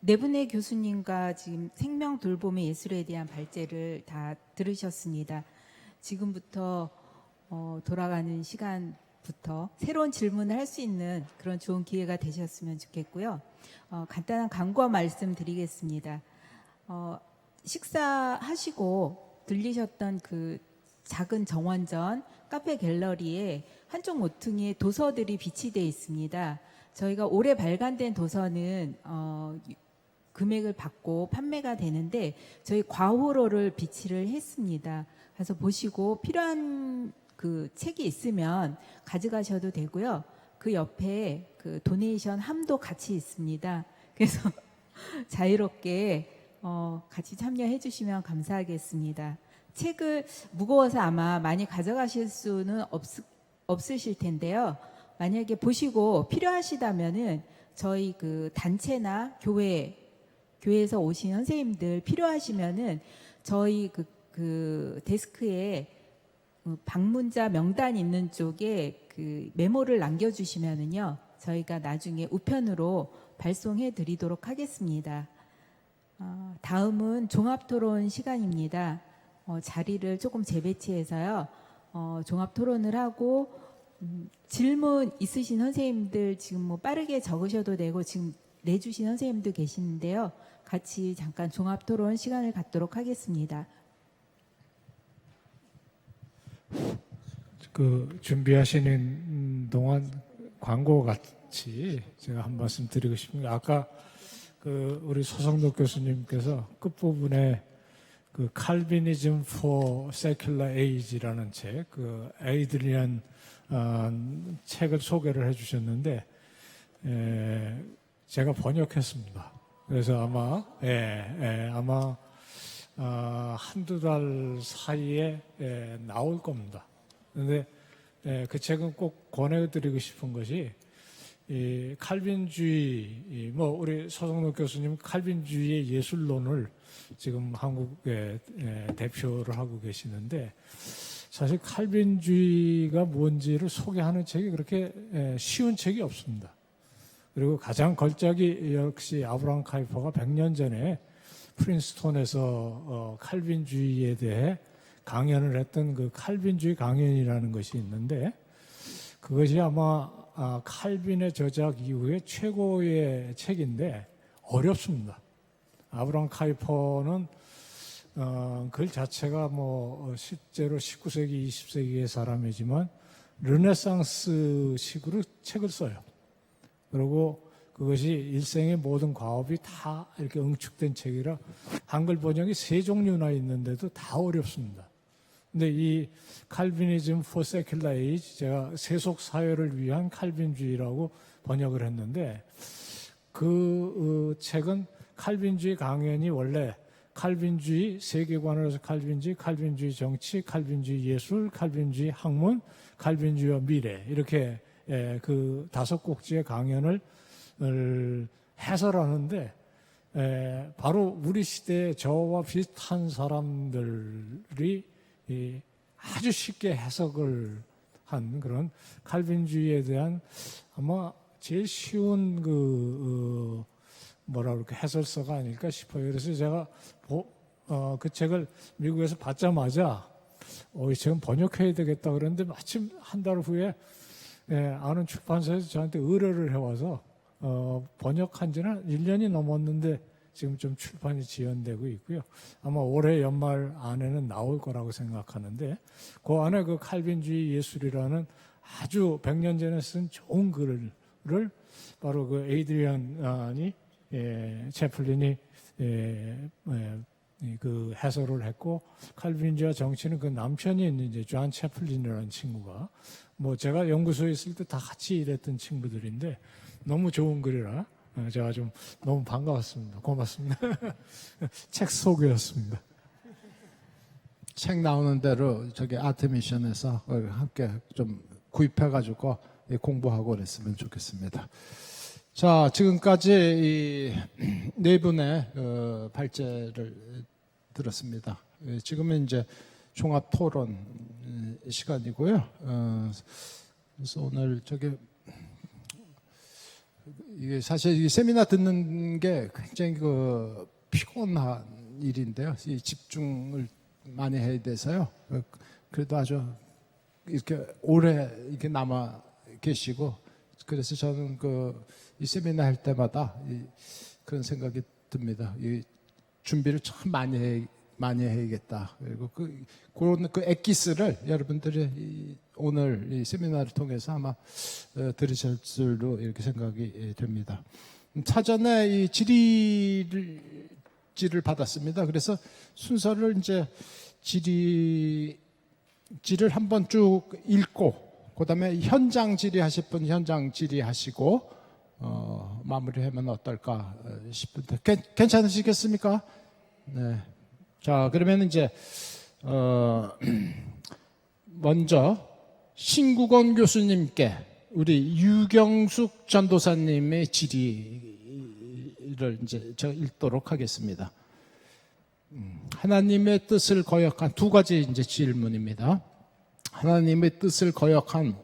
네 분의 교수님과 지금 생명 돌봄의 예술에 대한 발제를 다 들으셨습니다. 지금부터 돌아가는 시간부터 새로운 질문을 할 수 있는 그런 좋은 기회가 되셨으면 좋겠고요. 간단한 광고 말씀드리겠습니다. 식사하시고 들리셨던 그 작은 정원전 카페 갤러리에 한쪽 모퉁이에 도서들이 비치되어 있습니다. 저희가 올해 발간된 도서는 금액을 받고 판매가 되는데 저희 과호로를 비치를 했습니다. 그래서 보시고 필요한 그 책이 있으면 가져가셔도 되고요. 그 옆에 그 도네이션 함도 같이 있습니다. 그래서 자유롭게 같이 참여해 주시면 감사하겠습니다. 책을 무거워서 아마 많이 가져가실 수는 없으실 텐데요. 만약에 보시고 필요하시다면은 저희 그 단체나 교회에서 오신 선생님들 필요하시면은 저희 그 데스크에 방문자 명단 있는 쪽에 그 메모를 남겨주시면은요, 저희가 나중에 우편으로 발송해 드리도록 하겠습니다. 다음은 종합토론 시간입니다. 자리를 조금 재배치해서요, 종합토론을 하고 질문 있으신 선생님들 지금 뭐 빠르게 적으셔도 되고 지금 내주신 선생님도 계시는데요. 같이 잠깐 종합토론 시간을 갖도록 하겠습니다. 그 준비하시는 동안 광고 같이 제가 한 말씀 드리고 싶습니다. 아까 그 우리 소성덕 교수님께서 끝부분에 그 칼비니즘 for secular age라는 책, 그 에이드리안 책을 소개를 해주셨는데 제가 번역했습니다. 그래서 아마 한두 달 사이에 나올 겁니다. 그런데 그 책은 꼭 권해드리고 싶은 것이 이 칼빈주의, 뭐 우리 서성록 교수님 칼빈주의의 예술론을 지금 한국에 대표를 하고 계시는데 사실 칼빈주의가 뭔지를 소개하는 책이 그렇게 쉬운 책이 없습니다. 그리고 가장 걸작이 역시 아브라함 카이퍼가 100년 전에 프린스톤에서 칼빈주의에 대해 강연을 했던 그 칼빈주의 강연이라는 것이 있는데 그것이 아마 칼빈의 저작 이후에 최고의 책인데 어렵습니다. 아브라함 카이퍼는 글 자체가 뭐 실제로 19세기, 20세기의 사람이지만 르네상스 식으로 책을 써요. 그리고 그것이 일생의 모든 과업이 다 이렇게 응축된 책이라 한글 번역이 3종류나 있는데도 다 어렵습니다. 근데 이 칼비니즘 for secular age, 제가 세속 사회를 위한 칼빈주의라고 번역을 했는데 그 책은 칼빈주의 강연이 원래 칼빈주의 세계관으로서 칼빈주의, 칼빈주의 정치, 칼빈주의 예술, 칼빈주의 학문, 칼빈주의와 미래 이렇게 그 5곡지의 강연을 해설하는데 바로 우리 시대에 저와 비슷한 사람들이 아주 쉽게 해석을 한 그런 칼빈주의에 대한 아마 제일 쉬운 뭐라 그럴까 해설서가 아닐까 싶어요. 그래서 제가 그 책을 미국에서 받자마자 이 책은 번역해야 되겠다 그랬는데 마침 한 달 후에 아는 출판사에서 저한테 의뢰를 해와서 번역한 지는 1년이 넘었는데 지금 좀 출판이 지연되고 있고요. 아마 올해 연말 안에는 나올 거라고 생각하는데 그 안에 그 칼빈주의 예술이라는 아주 100년 전에 쓴 좋은 글을 바로 그 에이드리안이 채플린이 그 해설을 했고 칼빈주의와 정치는 그 남편이 있는 이제 존 채플린이라는 친구가 뭐 제가 연구소에 있을 때 다 같이 일했던 친구들인데 너무 좋은 글이라 제가 좀 너무 반가웠습니다. 고맙습니다. 책 소개였습니다. 책 나오는 대로 저기 아트미션에서 함께 좀 구입해가지고 공부하고 그랬으면 좋겠습니다. 자, 지금까지 이 네 분의 발제를 들었습니다. 지금은 이제 종합 토론 시간이고요. 그래서 오늘 저기 이게 사실 이 세미나 듣는 게 굉장히 그 피곤한 일인데요. 이 집중을 많이 해야 돼서요. 그래도 아주 이렇게 오래 이렇게 남아 계시고, 그래서 저는 이 세미나 할 때마다 그런 생각이 듭니다. 이 준비를 참 많이 해야겠다. 그리고 그런 엑기스를 여러분들이 오늘 이 세미나를 통해서 아마 들으실 줄로 이렇게 생각이 됩니다. 사전에 이 질의를 받았습니다. 그래서 순서를 이제 질의를 한번 쭉 읽고, 그다음에 현장 질의하실 분 현장 질의하시고 마무리하면 어떨까 싶은데 괜찮으시겠습니까? 네. 자, 그러면 이제 먼저 신국원 교수님께 우리 유경숙 전도사님의 질의를 이제 제가 읽도록 하겠습니다. 하나님의 뜻을 거역한 두 가지 이제 질문입니다. 하나님의 뜻을 거역한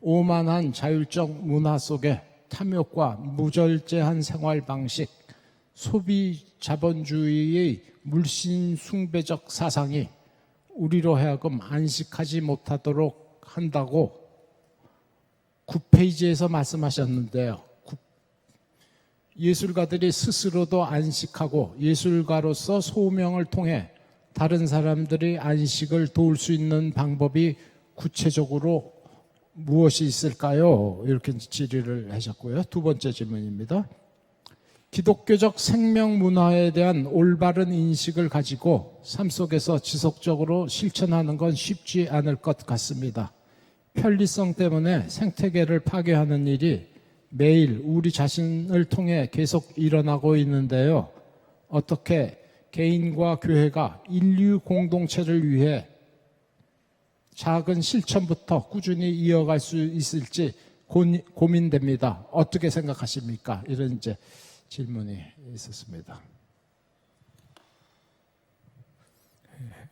오만한 자율적 문화 속에 탐욕과 무절제한 생활 방식, 소비 자본주의의 물씬 숭배적 사상이 우리로 하여금 안식하지 못하도록 한다고 9페이지에서 말씀하셨는데요. 예술가들이 스스로도 안식하고 예술가로서 소명을 통해 다른 사람들이 안식을 도울 수 있는 방법이 구체적으로 무엇이 있을까요? 이렇게 질의를 하셨고요. 두 번째 질문입니다. 기독교적 생명 문화에 대한 올바른 인식을 가지고 삶 속에서 지속적으로 실천하는 건 쉽지 않을 것 같습니다. 편리성 때문에 생태계를 파괴하는 일이 매일 우리 자신을 통해 계속 일어나고 있는데요. 어떻게 개인과 교회가 인류 공동체를 위해 작은 실천부터 꾸준히 이어갈 수 있을지 고민됩니다. 어떻게 생각하십니까? 이런 이제 질문이 있었습니다.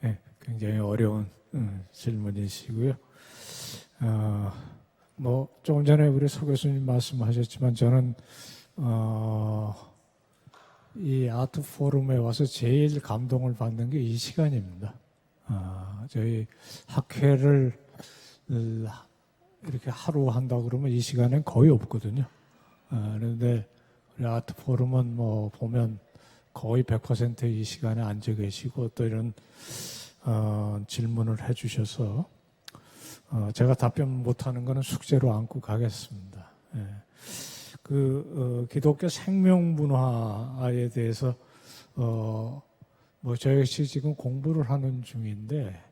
네, 굉장히 어려운 질문이시고요. 뭐 조금 전에 우리 서 교수님 말씀하셨지만 저는 이 아트 포럼에 와서 제일 감동을 받는 게 이 시간입니다. 저희 학회를 이렇게 하루 한다 그러면 이 시간엔 거의 없거든요. 그런데 우리 아트 포럼은 뭐 보면 거의 100% 이 시간에 앉아 계시고 또 이런 질문을 해주셔서 제가 답변 못하는 거는 숙제로 안고 가겠습니다. 예. 기독교 생명 문화에 대해서 뭐 저희 지금 공부를 하는 중인데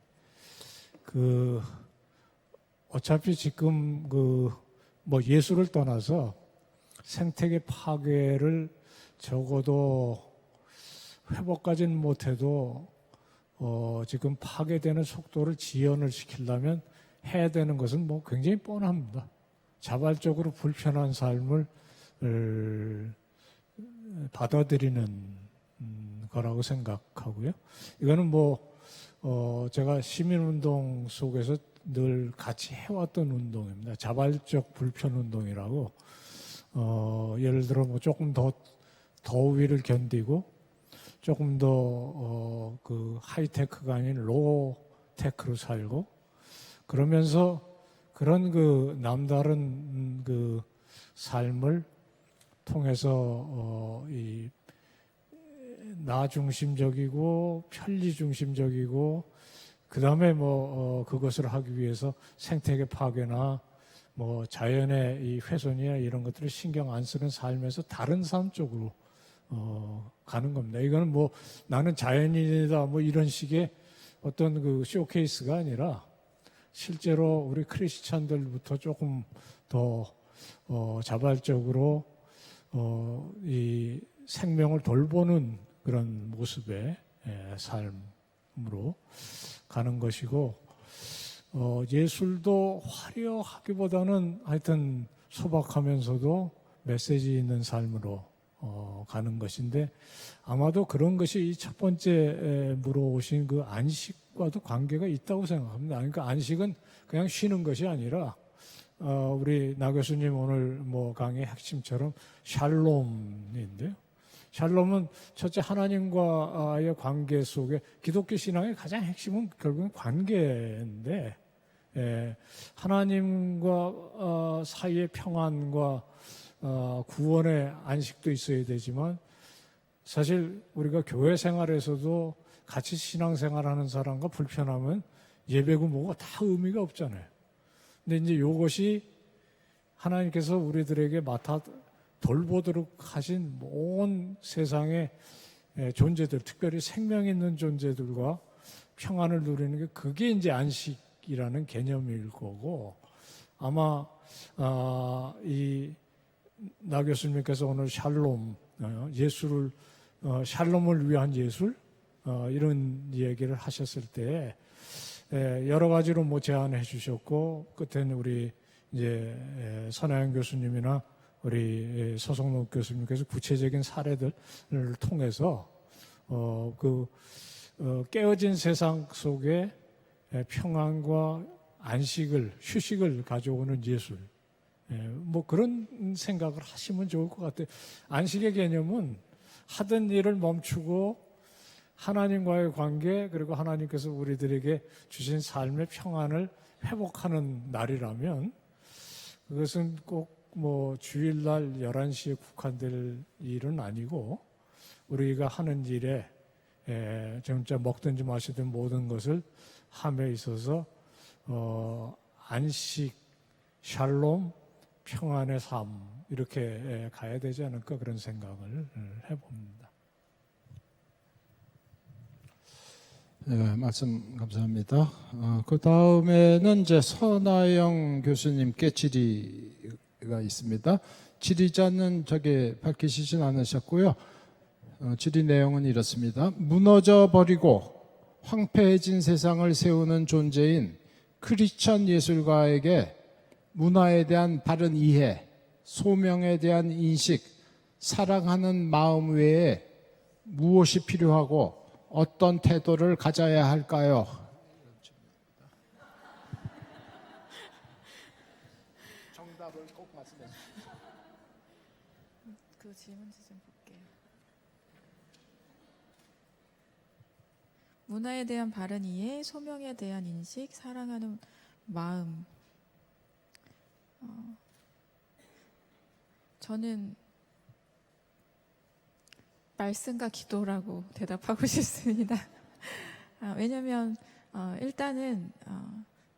어차피 지금 뭐 예술을 떠나서 생태계 파괴를 적어도 회복까지는 못해도 지금 파괴되는 속도를 지연을 시키려면 해야 되는 것은 뭐 굉장히 뻔합니다. 자발적으로 불편한 삶을 받아들이는 거라고 생각하고요. 이거는 제가 시민운동 속에서 늘 같이 해왔던 운동입니다. 자발적 불편운동이라고 예를 들어 조금 더 더위를 견디고 조금 더 하이테크가 아닌 로테크로 살고 그러면서 그런 남다른 삶을 통해서 나 중심적이고 편리 중심적이고 그 다음에 그것을 하기 위해서 생태계 파괴나 자연의 이 훼손이나 이런 것들을 신경 안 쓰는 삶에서 다른 삶 쪽으로 가는 겁니다. 이거는 나는 자연인이다 이런 식의 어떤 쇼케이스가 아니라 실제로 우리 크리스찬들부터 조금 더 자발적으로 이 생명을 돌보는 그런 모습의 삶으로 가는 것이고 예술도 화려하기보다는 하여튼 소박하면서도 메시지 있는 삶으로 가는 것인데 아마도 그런 것이 이 첫 번째 물어오신 안식과도 관계가 있다고 생각합니다. 그러니까 안식은 그냥 쉬는 것이 아니라 우리 나 교수님 오늘 뭐 강의 핵심처럼 샬롬인데요. 샬롬은 첫째 하나님과의 관계 속에 기독교 신앙의 가장 핵심은 결국은 관계인데 하나님과 사이의 평안과 구원의 안식도 있어야 되지만 사실 우리가 교회 생활에서도 같이 신앙생활하는 사람과 불편하면 예배고 뭐가 다 의미가 없잖아요. 근데 이제 이것이 하나님께서 우리들에게 맡아 돌보도록 하신 온 세상의 존재들, 특별히 생명 있는 존재들과 평안을 누리는 게 그게 이제 안식이라는 개념일 거고 아마 이 나 교수님께서 오늘 샬롬, 예수를 샬롬을 위한 예술 이런 얘기를 하셨을 때 여러 가지로 뭐 제안해 주셨고 끝에는 우리 이제 선하영 교수님이나 우리 서성록 교수님께서 구체적인 사례들을 통해서 깨어진 세상 속에 평안과 안식을 휴식을 가져오는 예술 뭐 그런 생각을 하시면 좋을 것 같아요. 안식의 개념은 하던 일을 멈추고 하나님과의 관계 그리고 하나님께서 우리들에게 주신 삶의 평안을 회복하는 날이라면 그것은 꼭 뭐 주일날 11시에 국한될 일은 아니고 우리가 하는 일에 진짜 먹든지 마시든 모든 것을 함에 있어서 안식, 샬롬, 평안의 삶 이렇게 가야 되지 않을까 그런 생각을 해봅니다. 네, 말씀 감사합니다. 그 다음에는 이제 선하영 교수님께 질의가 있습니다. 질의자는 밝히시진 않으셨고요. 질의 내용은 이렇습니다. 무너져 버리고 황폐해진 세상을 세우는 존재인 크리스천 예술가에게 문화에 대한 바른 이해, 소명에 대한 인식, 사랑하는 마음 외에 무엇이 필요하고 어떤 태도를 가져야 할까요? 정답을 꼭 말씀해 주십시오. 그 질문지 좀 볼게요. 문화에 대한 바른 이해, 소명에 대한 인식, 사랑하는 마음. 저는 말씀과 기도라고 대답하고 싶습니다. 왜냐하면 일단은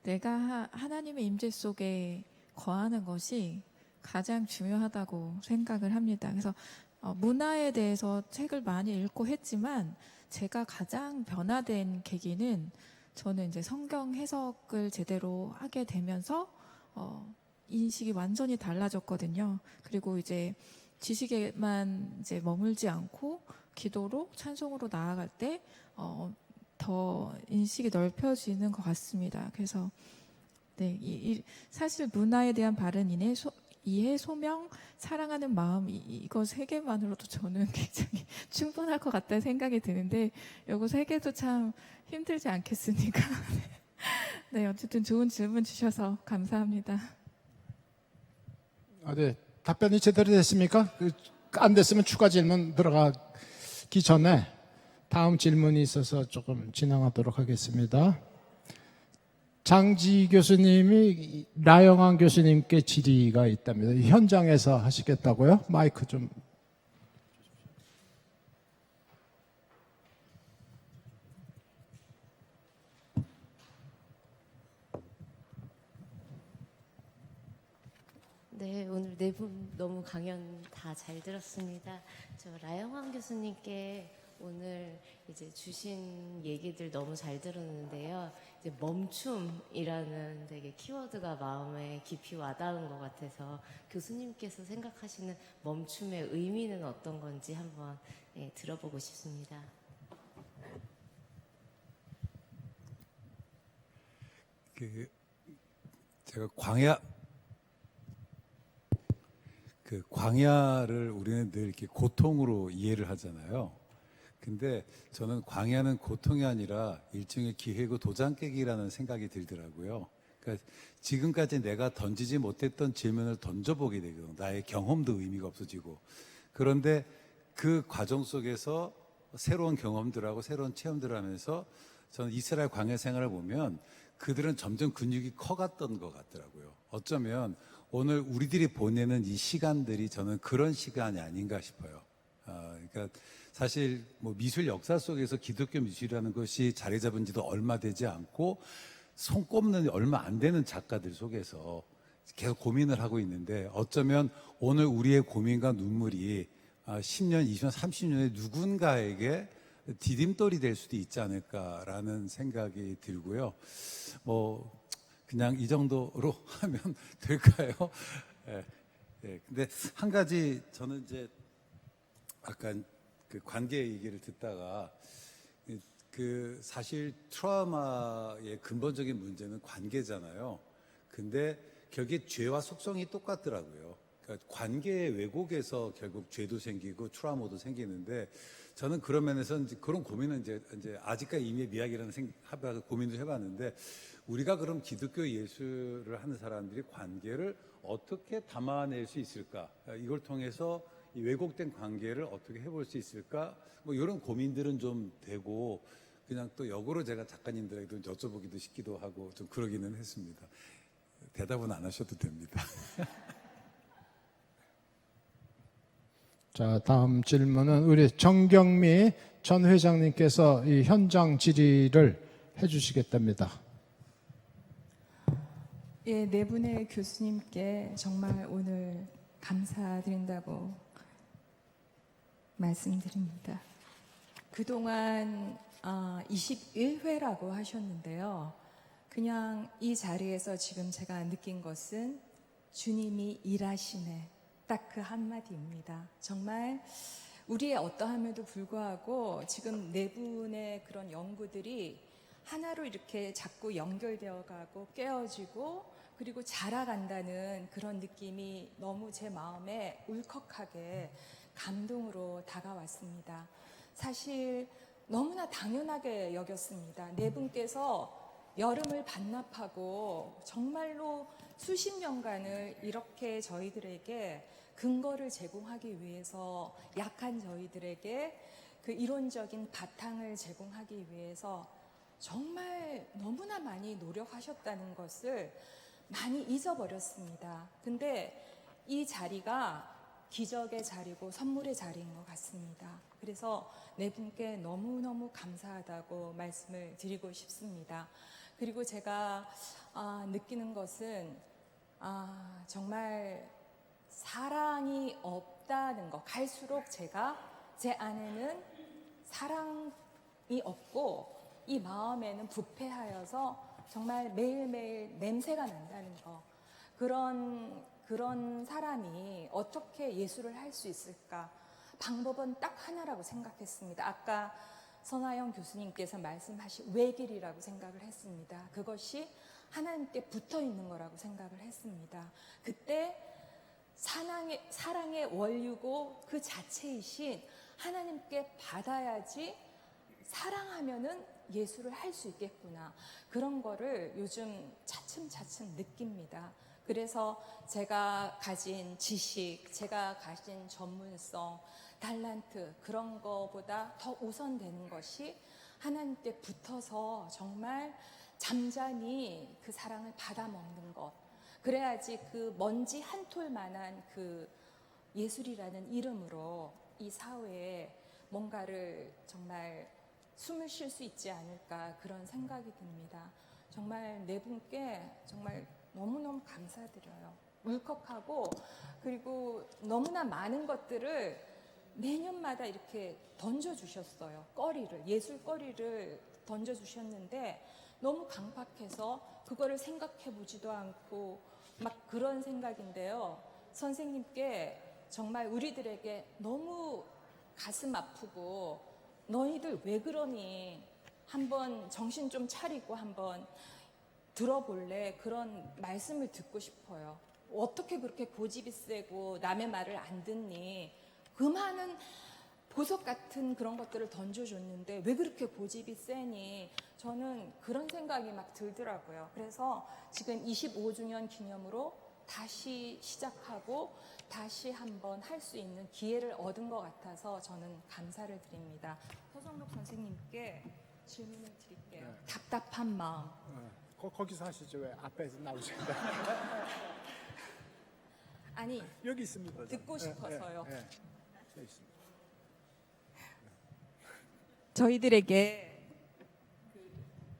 내가 하나님의 임재 속에 거하는 것이 가장 중요하다고 생각을 합니다. 그래서 문화에 대해서 책을 많이 읽고 했지만 제가 가장 변화된 계기는 저는 이제 성경 해석을 제대로 하게 되면서 인식이 완전히 달라졌거든요. 그리고 이제 지식에만 이제 머물지 않고 기도로 찬송으로 나아갈 때 더 인식이 넓혀지는 것 같습니다. 그래서 네, 사실 문화에 대한 바른 이해, 소명, 사랑하는 마음 이거 세 개만으로도 저는 굉장히 충분할 것 같다는 생각이 드는데 이거 세 개도 참 힘들지 않겠습니까? 네, 어쨌든 좋은 질문 주셔서 감사합니다. 네. 답변이 제대로 됐습니까? 안 됐으면 추가 질문 들어가기 전에 다음 질문이 있어서 조금 진행하도록 하겠습니다. 장지 교수님이 라영환 교수님께 질의가 있답니다. 현장에서 하시겠다고요? 마이크 좀. 네, 오늘 네 분 너무 강연 다 잘 들었습니다. 저 라영환 교수님께 오늘 이제 주신 얘기들 너무 잘 들었는데요. 이제 멈춤이라는 되게 키워드가 마음에 깊이 와닿은 것 같아서 교수님께서 생각하시는 멈춤의 의미는 어떤 건지 한번 들어보고 싶습니다. 제가 광야를 우리는 늘 이렇게 고통으로 이해를 하잖아요. 근데 저는 광야는 고통이 아니라 일종의 기회고 도장 깨기라는 생각이 들더라고요. 그러니까 지금까지 내가 던지지 못했던 질문을 던져보게 되고 나의 경험도 의미가 없어지고 그런데 그 과정 속에서 새로운 경험들하고 새로운 체험들을 하면서 저는 이스라엘 광야 생활을 보면 그들은 점점 근육이 커갔던 것 같더라고요. 어쩌면 오늘 우리들이 보내는 이 시간들이 저는 그런 시간이 아닌가 싶어요. 그러니까 사실 뭐 미술 역사 속에서 기독교 미술이라는 것이 자리 잡은 지도 얼마 되지 않고 손꼽는 얼마 안 되는 작가들 속에서 계속 고민을 하고 있는데 어쩌면 오늘 우리의 고민과 눈물이 10년, 20년, 30년에 누군가에게 디딤돌이 될 수도 있지 않을까라는 생각이 들고요. 뭐 그냥 이 정도로 하면 될까요? 예. 예. 근데 한 가지 저는 이제 약간 그 관계 얘기를 듣다가 그 사실 트라우마의 근본적인 문제는 관계잖아요. 근데 결국에 죄와 속성이 똑같더라고요. 그러니까 관계의 왜곡에서 결국 죄도 생기고 트라우마도 생기는데 저는 그런 면에서 이제 그런 고민은 이제 아직까지 이미 미학이라는 고민도 해봤는데 우리가 그럼 기독교 예술을 하는 사람들이 관계를 어떻게 담아낼 수 있을까? 이걸 통해서 이 왜곡된 관계를 어떻게 해볼 수 있을까? 뭐 이런 고민들은 좀 되고 그냥 또 역으로 제가 작가님들에게도 여쭤보기도 싶기도 하고 좀 그러기는 했습니다. 대답은 안 하셔도 됩니다. 자, 다음 질문은 우리 정경미 전 회장님께서 이 현장 질의를 해주시겠답니다. 예, 네 분의 교수님께 정말 오늘 감사드린다고 말씀드립니다. 그동안 21회라고 하셨는데요. 그냥 이 자리에서 지금 제가 느낀 것은 주님이 일하시네. 딱 그 한마디입니다. 정말 우리의 어떠함에도 불구하고 지금 네 분의 그런 연구들이 하나로 이렇게 자꾸 연결되어 가고 깨어지고 그리고 자라간다는 그런 느낌이 너무 제 마음에 울컥하게 감동으로 다가왔습니다. 사실 너무나 당연하게 여겼습니다. 네 분께서 여름을 반납하고 정말로 수십 년간을 이렇게 저희들에게 근거를 제공하기 위해서 약한 저희들에게 그 이론적인 바탕을 제공하기 위해서 정말 너무나 많이 노력하셨다는 것을 많이 잊어버렸습니다. 근데 이 자리가 기적의 자리고 선물의 자리인 것 같습니다. 그래서 네 분께 너무너무 감사하다고 말씀을 드리고 싶습니다. 그리고 제가 느끼는 것은 정말 사랑이 없다는 것. 갈수록 제가 제 안에는 사랑이 없고 이 마음에는 부패하여서 정말 매일매일 냄새가 난다는 거. 그런 사람이 어떻게 예술을 할 수 있을까? 방법은 딱 하나라고 생각했습니다. 아까 선하영 교수님께서 말씀하신 외길이라고 생각을 했습니다. 그것이 하나님께 붙어 있는 거라고 생각을 했습니다. 그때 사랑의 원류고 그 자체이신 하나님께 받아야지 사랑하면은 예술을 할 수 있겠구나. 그런 거를 요즘 차츰차츰 느낍니다. 그래서 제가 가진 지식, 제가 가진 전문성, 달란트 그런 거보다 더 우선되는 것이 하나님께 붙어서 정말 잠잠히 그 사랑을 받아먹는 것. 그래야지 그 먼지 한 톨만한 그 예술이라는 이름으로 이 사회에 뭔가를 정말 숨을 쉴 수 있지 않을까 그런 생각이 듭니다. 정말 네 분께 정말 너무너무 감사드려요. 울컥하고 그리고 너무나 많은 것들을 매년마다 이렇게 던져주셨어요. 예술거리를 던져주셨는데 너무 강팍해서 그거를 생각해보지도 않고 막 그런 생각인데요. 선생님께 정말 우리들에게 너무 가슴 아프고 너희들 왜 그러니 한번 정신 좀 차리고 한번 들어볼래? 그런 말씀을 듣고 싶어요. 어떻게 그렇게 고집이 세고 남의 말을 안 듣니? 그 많은 보석 같은 그런 것들을 던져줬는데 왜 그렇게 고집이 세니? 저는 그런 생각이 막 들더라고요. 그래서 지금 25주년 기념으로 다시 시작하고 다시 한번 할 수 있는 기회를 얻은 것 같아서 저는 감사를 드립니다. 허정록 선생님께 질문을 드릴게요. 답답한 마음. 거기서 하시죠. 왜 앞에서 나오세요? 아니, 여기 있습니다. 듣고 싶어서요. 저 있습니다. 저희들에게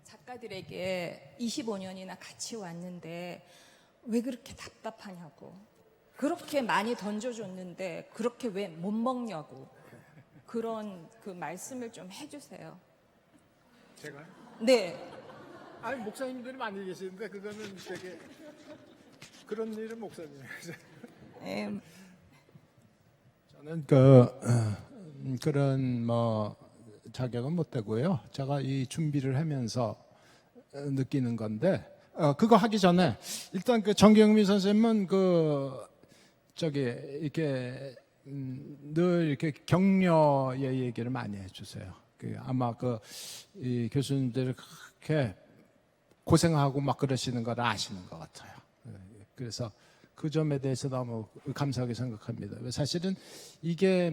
작가들에게 25년이나 같이 왔는데 왜 그렇게 답답하냐고, 그렇게 많이 던져줬는데 그렇게 왜 못 먹냐고, 그런 그 말씀을 좀 해주세요. 제가요? 네. 아니 목사님들이 많이 계시는데 그거는 되게 그런 일은 목사님. 저는 그런 뭐 자격은 못 되고요. 제가 이 준비를 하면서 느끼는 건데 그거 하기 전에 일단 그 정경미 선생님은 이렇게 늘 이렇게 격려의 얘기를 많이 해주세요. 아마 이 교수님들이 그렇게 고생하고 막 그러시는 걸 아시는 것 같아요. 그래서 그 점에 대해서 너무 감사하게 생각합니다. 사실은 이게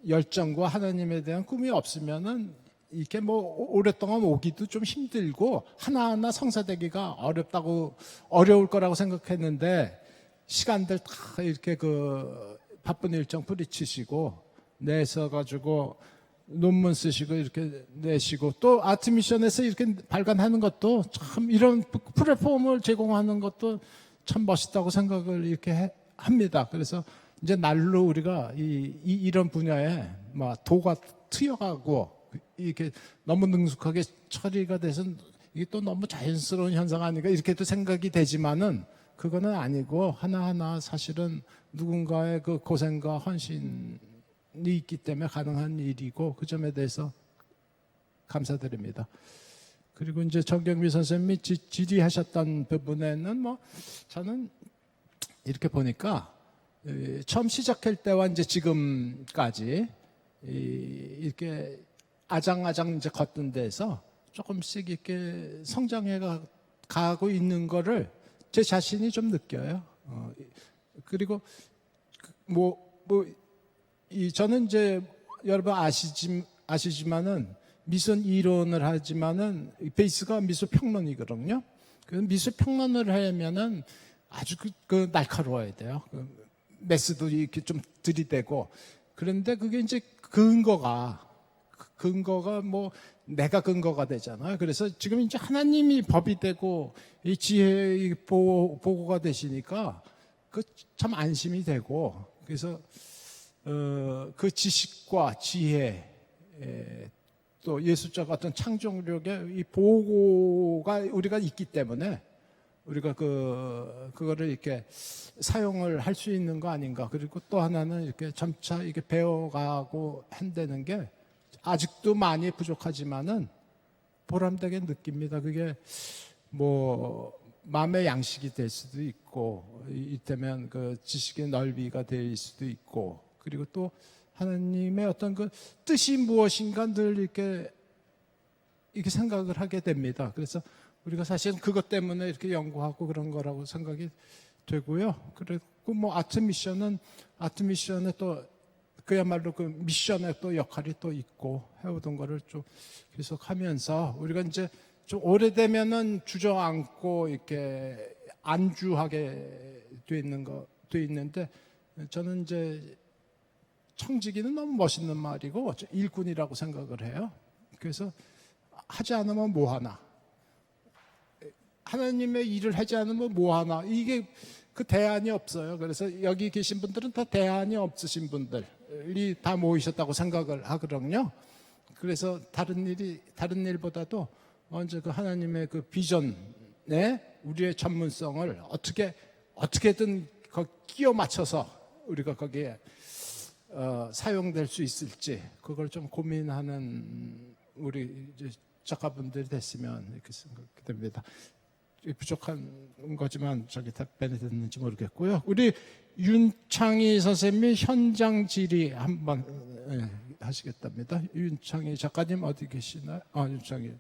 열정과 하나님에 대한 꿈이 없으면은 이렇게 오랫동안 오기도 좀 힘들고 하나하나 성사되기가 어려울 거라고 생각했는데 시간들 다 이렇게 바쁜 일정 뿌리치시고 내서 가지고 논문 쓰시고 이렇게 내시고 또 아트미션에서 이렇게 발간하는 것도 참 이런 플랫폼을 제공하는 것도 참 멋있다고 생각을 이렇게 합니다. 그래서 이제 날로 우리가 이런 분야에 도가 트여가고 이렇게 너무 능숙하게 처리가 돼서 이게 또 너무 자연스러운 현상 아닌가 이렇게도 생각이 되지만은 그거는 아니고 하나하나 사실은 누군가의 그 고생과 헌신이 있기 때문에 가능한 일이고 그 점에 대해서 감사드립니다. 그리고 이제 정경미 선생님이 질의하셨던 부분에는 저는 이렇게 보니까 처음 시작할 때와 이제 지금까지 이렇게 아장아장 이제 걷던 데서 조금씩 이렇게 성장해 가고 있는 거를 제 자신이 좀 느껴요. 그리고 저는 이제 여러분 아시지만은 미술 이론을 하지만은 베이스가 미술 평론이거든요. 그 미술 평론을 하려면은 아주 날카로워야 돼요. 메스도 이렇게 좀 들이대고 그런데 그게 이제 근거가 내가 근거가 되잖아요. 그래서 지금 이제 하나님이 법이 되고 이 지혜 보고가 되시니까 참 안심이 되고 그래서 그 지식과 지혜 또 예술적 어떤 창조력의 이 보고가 우리가 있기 때문에 우리가 그거를 이렇게 사용을 할 수 있는 거 아닌가. 그리고 또 하나는 이렇게 점차 이렇게 배워가고 한다는 게 아직도 많이 부족하지만은 보람되게 느낍니다. 그게 마음의 양식이 될 수도 있고 이때면 그 지식의 넓이가 될 수도 있고 그리고 또 하나님의 어떤 그 뜻이 무엇인가 늘 이렇게 생각을 하게 됩니다. 그래서 우리가 사실 그것 때문에 이렇게 연구하고 그런 거라고 생각이 되고요. 그리고 아트미션에 또 그야말로 그 미션의 또 역할이 또 있고 해오던 거를 좀 계속 하면서 우리가 이제 좀 오래되면은 주저앉고 이렇게 안주하게 돼 있는데 저는 이제 청지기는 너무 멋있는 말이고 일꾼이라고 생각을 해요. 그래서 하지 않으면 뭐 하나. 하나님의 일을 하지 않으면 뭐 하나. 이게 그 대안이 없어요. 그래서 여기 계신 분들은 다 대안이 없으신 분들이 다 모이셨다고 생각을 하거든요. 그래서 다른 일보다도 먼저 그 하나님의 그 비전에 우리의 전문성을 어떻게든 끼워 맞춰서 우리가 거기에 사용될 수 있을지 그걸 좀 고민하는 우리 이제 작가분들이 됐으면 이렇게 생각이 됩니다. 부족한 거지만 답변이 됐는지 모르겠고요. 우리 윤창희 선생님이 현장 질의 한번 하시겠답니다. 윤창희 작가님 어디 계시나요? 윤창희.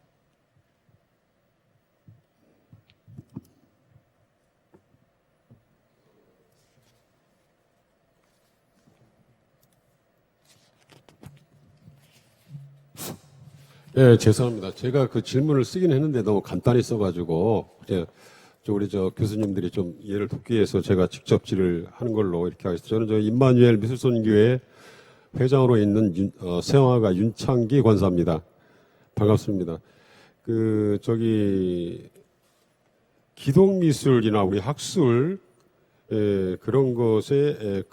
예, 죄송합니다. 제가 그 질문을 쓰긴 했는데 너무 간단히 써가지고, 우리 교수님들이 좀 이해를 돕기 위해서 제가 직접 질의를 하는 걸로 이렇게 하겠습니다. 저는 임마누엘 미술손교회 회장으로 있는 세영화가 윤창기 권사입니다. 반갑습니다. 기독미술이나 우리 학술, 그런 것에,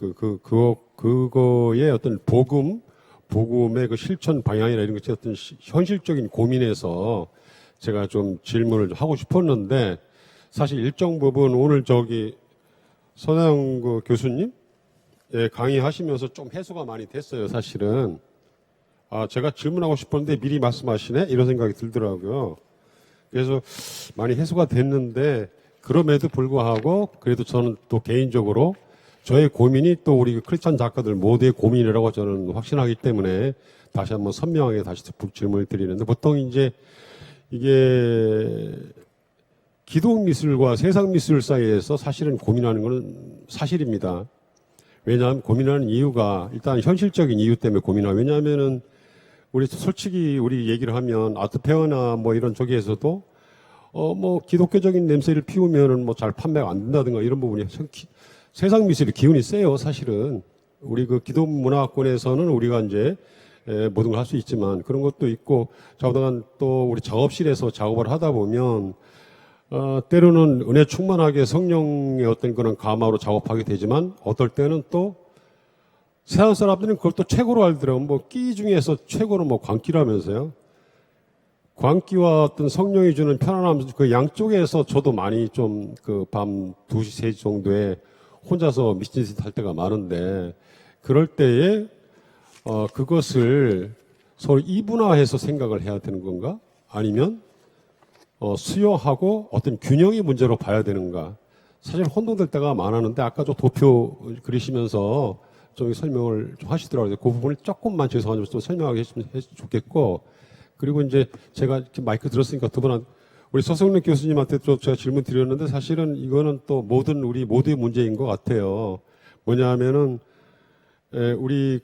그거의 어떤 복음의 그 실천 방향이나 이런 것에 어떤 현실적인 고민에서 제가 좀 질문을 하고 싶었는데, 사실 일정 부분 오늘 선영 교수님 강의하시면서 좀 해소가 많이 됐어요, 사실은. 제가 질문하고 싶었는데 미리 말씀하시네? 이런 생각이 들더라고요. 그래서 많이 해소가 됐는데, 그럼에도 불구하고, 그래도 저는 또 개인적으로 저의 고민이 또 우리 크리스찬 작가들 모두의 고민이라고 저는 확신하기 때문에 다시 한번 선명하게 다시 질문을 드리는데, 보통 이제 이게 기독미술과 세상미술 사이에서 사실은 고민하는 것은 사실입니다. 왜냐하면 고민하는 이유가 일단 현실적인 이유 때문에 고민하고, 왜냐하면은 우리 솔직히 우리 얘기를 하면 아트페어나 뭐 이런 쪽에서도 기독교적인 냄새를 피우면은 잘 판매가 안 된다든가 이런 부분이 세상 미술의 기운이 세요, 사실은. 우리 그 기독 문화권에서는 우리가 이제 모든 걸 할 수 있지만 그런 것도 있고, 자우다간 또 우리 작업실에서 작업을 하다 보면 때로는 은혜 충만하게 성령의 어떤 그런 감화로 작업하게 되지만, 어떨 때는 또 세상 사람들은 그걸 또 최고로 알더라고요. 끼 중에서 최고로 광기라면서요. 광기와 어떤 성령이 주는 편안함, 그 양쪽에서 저도 많이 좀 밤 2시, 3시 정도에 혼자서 미친 짓 할 때가 많은데, 그럴 때에 그것을 서로 이분화해서 생각을 해야 되는 건가? 아니면 수용하고 어떤 균형의 문제로 봐야 되는가? 사실 혼동될 때가 많았는데, 아까 도표 그리시면서 좀 설명을 좀 하시더라고요. 그 부분을 조금만 죄송하지만 좀 설명하게 했으면 좋겠고, 그리고 이제 제가 이렇게 마이크 들었으니까 두 분한 우리 서성래 교수님한테 또 제가 질문 드렸는데, 사실은 이거는 또 우리 모두의 문제인 것 같아요. 뭐냐 하면은, 우리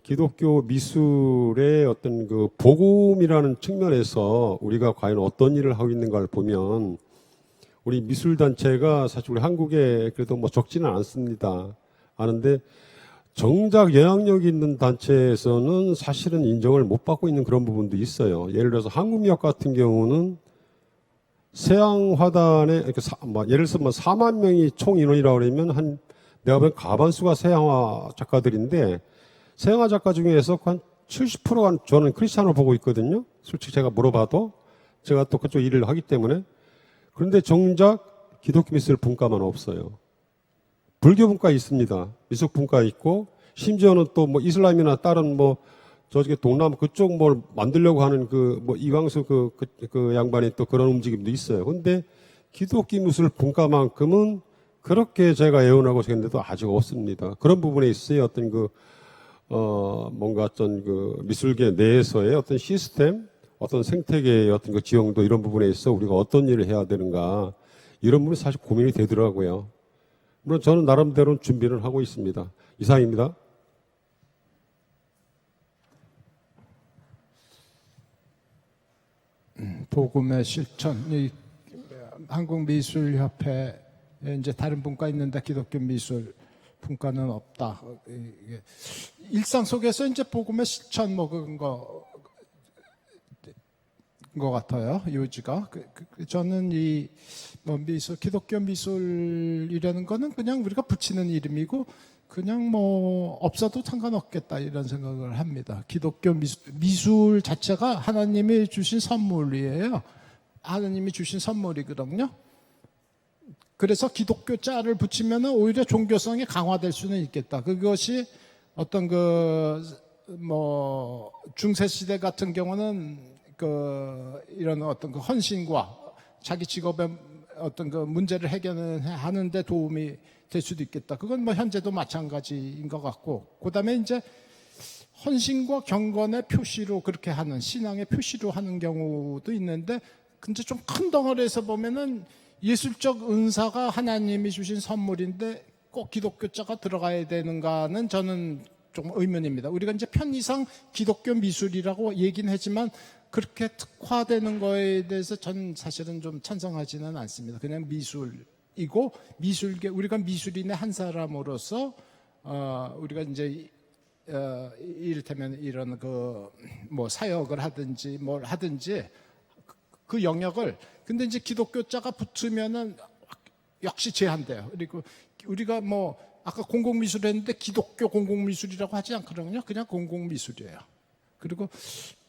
기독교 미술의 어떤 복음이라는 측면에서 우리가 과연 어떤 일을 하고 있는가를 보면, 우리 미술단체가 사실 우리 한국에 그래도 적지는 않습니다. 아는데, 정작 영향력 있는 단체에서는 사실은 인정을 못 받고 있는 그런 부분도 있어요. 예를 들어서 한국미학 같은 경우는 서양화단에 예를 들어서 4만 명이 총 인원이라고 그러면 내가 보면 과반수가 서양화 작가들인데, 서양화 작가 중에서 한 70%가 저는 크리스찬으로 보고 있거든요. 솔직히 제가 물어봐도, 제가 또 그쪽 일을 하기 때문에. 그런데 정작 기독교 미술 분과만 없어요. 불교 분과 있습니다. 미술 분과 있고, 심지어는 또 이슬람이나 다른 저쪽에 동남 그쪽 뭘 만들려고 하는 이광수 그 양반이 또 그런 움직임도 있어요. 근데 기독교 미술 분과만큼은 그렇게 제가 애원하고 생겼는데도 아직 없습니다. 그런 부분에 있어요. 어떤 뭔가 어떤 미술계 내에서의 어떤 시스템, 어떤 생태계의 어떤 지형도 이런 부분에 있어 우리가 어떤 일을 해야 되는가, 이런 부분이 사실 고민이 되더라고요. 물론 저는 나름대로 준비를 하고 있습니다. 이상입니다. 복음의 실천, 한국미술협회 이제 다른 분과 있는데 기독교 미술 분과는 없다. 일상 속에서 이제 복음의 실천 그런 거 같아요. 요지가. 저는 미술, 기독교 미술이라는 거는 그냥 우리가 붙이는 이름이고, 그냥 없어도 상관없겠다 이런 생각을 합니다. 기독교 미술 자체가 하나님이 주신 선물이에요. 하나님이 주신 선물이거든요. 그래서 기독교 자를 붙이면 오히려 종교성이 강화될 수는 있겠다. 그것이 어떤 중세시대 같은 경우는 이런 어떤 헌신과 자기 직업의 어떤 문제를 해결하는데 도움이 될 수도 있겠다. 그건 뭐 현재도 마찬가지인 것 같고, 그다음에 이제 헌신과 경건의 표시로 그렇게 하는, 신앙의 표시로 하는 경우도 있는데, 근데 좀 큰 덩어리에서 보면은 예술적 은사가 하나님이 주신 선물인데 꼭 기독교자가 들어가야 되는가는 저는 좀 의문입니다. 우리가 이제 편의상 기독교 미술이라고 얘기는 하지만 그렇게 특화되는 거에 대해서 저는 사실은 좀 찬성하지는 않습니다. 그냥 미술이고, 미술계, 우리가 미술인의 한 사람으로서 우리가 이제 이를테면 이런 그 뭐 사역을 하든지 뭘 하든지 그 영역을, 근데 이제 기독교자가 붙으면은 역시 제한돼요. 그리고 우리가 뭐 아까 공공미술 했는데 기독교 공공미술이라고 하지 않거든요. 그냥 공공미술이에요. 그리고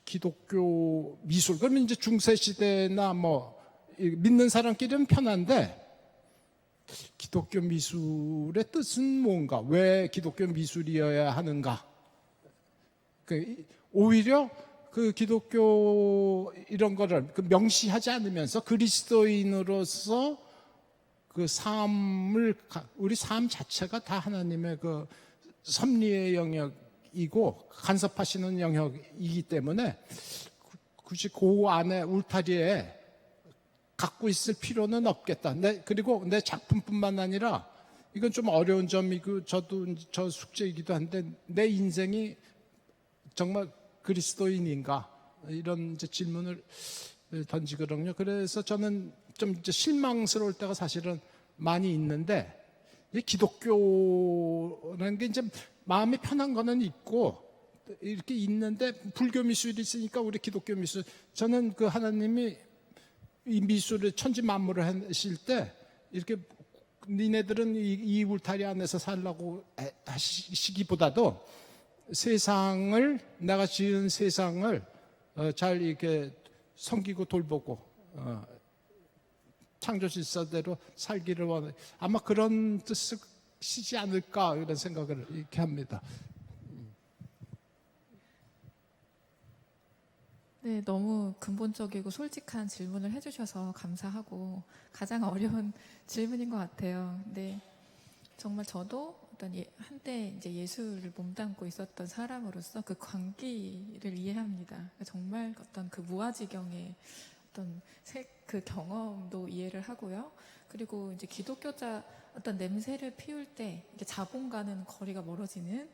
기독교 미술, 그러면 이제 중세시대나 뭐 믿는 사람끼리는 편한데, 기독교 미술의 뜻은 뭔가, 왜 기독교 미술이어야 하는가. 오히려 그 기독교 이런 거를 명시하지 않으면서 그리스도인으로서 그 삶을, 우리 삶 자체가 다 하나님의 그 섭리의 영역이고 간섭하시는 영역이기 때문에 굳이 그 안에 울타리에 갖고 있을 필요는 없겠다. 그리고 내 작품뿐만 아니라, 이건 좀 어려운 점이고 저도 저 숙제이기도 한데, 내 인생이 정말 그리스도인인가, 이런 이제 질문을 던지거든요. 그래서 저는 좀 이제 실망스러울 때가 사실은 많이 있는데, 이 기독교라는 게 이제 마음이 편한 거는 있고 이렇게 있는데, 불교 미술이 있으니까 우리 기독교 미술, 저는 그 하나님이 이 미술을 천지 만물을 하실 때 이렇게 니네들은 이 울타리 안에서 살라고 하시기보다도 세상을, 내가 지은 세상을 잘 이렇게 섬기고 돌보고 창조 질서대로 살기를 원해, 아마 그런 뜻이지 않을까, 이런 생각을 이렇게 합니다. 네, 너무 근본적이고 솔직한 질문을 해주셔서 감사하고, 가장 어려운 질문인 것 같아요. 근데 정말 저도 한때 이제 예술을 몸담고 있었던 사람으로서 그 광기를 이해합니다. 정말 어떤 그 무아지경의 그 경험도 이해를 하고요. 그리고 이제 기독교자 어떤 냄새를 피울 때 이게 자본과는 거리가 멀어지는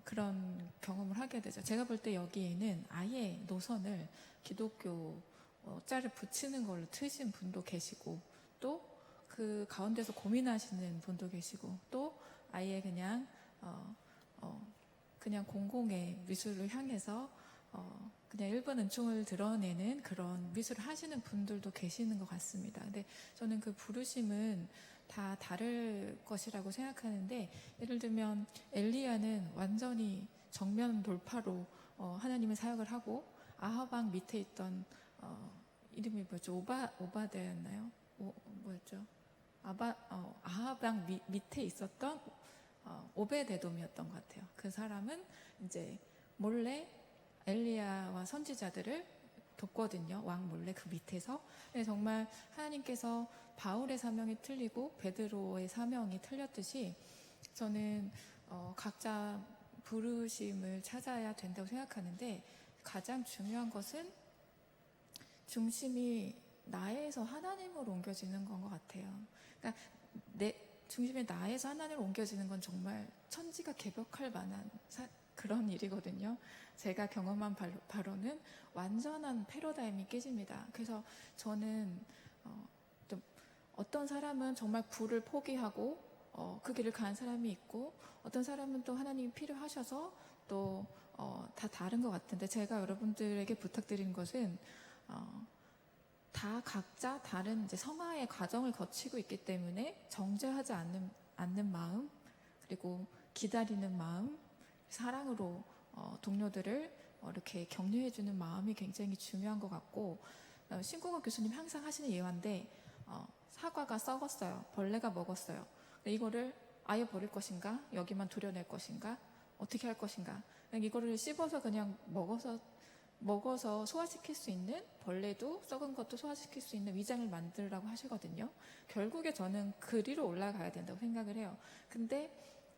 그런 경험을 하게 되죠. 제가 볼 때 여기에는 아예 노선을 기독교자를 붙이는 걸로 트신 분도 계시고, 또 그 가운데서 고민하시는 분도 계시고, 또 아예 그냥 공공의 미술을 향해서 그냥 일본 은총을 드러내는 그런 미술을 하시는 분들도 계시는 것 같습니다. 근데 저는 그 부르심은 다 다를 것이라고 생각하는데, 예를 들면 엘리야는 완전히 정면 돌파로 하나님의 사역을 하고, 아하방 밑에 있던 이름이 뭐였죠? 오바데였나요? 뭐였죠? 아하방 밑에 있었던 오베데돔이었던 것 같아요. 그 사람은 이제 몰래 엘리야와 선지자들을 돕거든요. 왕 몰래 그 밑에서. 근데 정말 하나님께서 바울의 사명이 틀리고 베드로의 사명이 틀렸듯이, 저는 각자 부르심을 찾아야 된다고 생각하는데, 가장 중요한 것은 중심이 나에서 하나님으로 옮겨지는 건 것 같아요. 그러니까 내 중심이 나에서 하나님으로 옮겨지는 건 정말 천지가 개벽할 만한 그런 일이거든요. 제가 경험한 바로는 완전한 패러다임이 깨집니다. 그래서 저는 어떤 사람은 정말 부를 포기하고 그 길을 가는 사람이 있고, 어떤 사람은 또 하나님이 필요하셔서 또 다 다른 것 같은데, 제가 여러분들에게 부탁드린 것은 다 각자 다른 이제 성화의 과정을 거치고 있기 때문에 정죄하지 않는 마음, 그리고 기다리는 마음, 사랑으로 동료들을 이렇게 격려해주는 마음이 굉장히 중요한 것 같고, 신궁원 교수님 항상 하시는 예화인데, 사과가 썩었어요. 벌레가 먹었어요. 근데 이거를 아예 버릴 것인가? 여기만 도려낼 것인가? 어떻게 할 것인가? 이거를 씹어서 그냥 먹어서 먹어서 소화시킬 수 있는, 벌레도 썩은 것도 소화시킬 수 있는 위장을 만들라고 하시거든요. 결국에 저는 그리로 올라가야 된다고 생각을 해요. 근데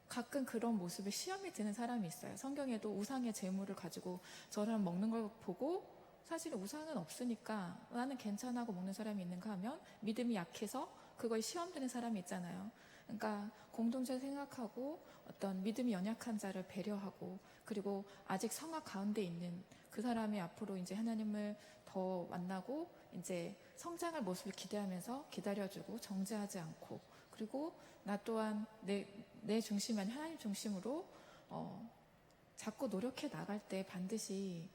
가끔 그런 모습에 시험이 드는 사람이 있어요. 성경에도 우상의 재물을 가지고 저 사람 먹는 걸 보고 사실 우상은 없으니까 나는 괜찮아 하고 먹는 사람이 있는가 하면 믿음이 약해서 그거에 시험 드는 사람이 있잖아요. 그러니까 공동체 생각하고 어떤 믿음이 연약한 자를 배려하고, 그리고 아직 성화 가운데 있는 그 사람이 앞으로 이제 하나님을 더 만나고 이제 성장할 모습을 기대하면서 기다려주고 정죄하지 않고, 그리고 나 또한 내 중심이 아닌 하나님 중심으로 자꾸 노력해 나갈 때 반드시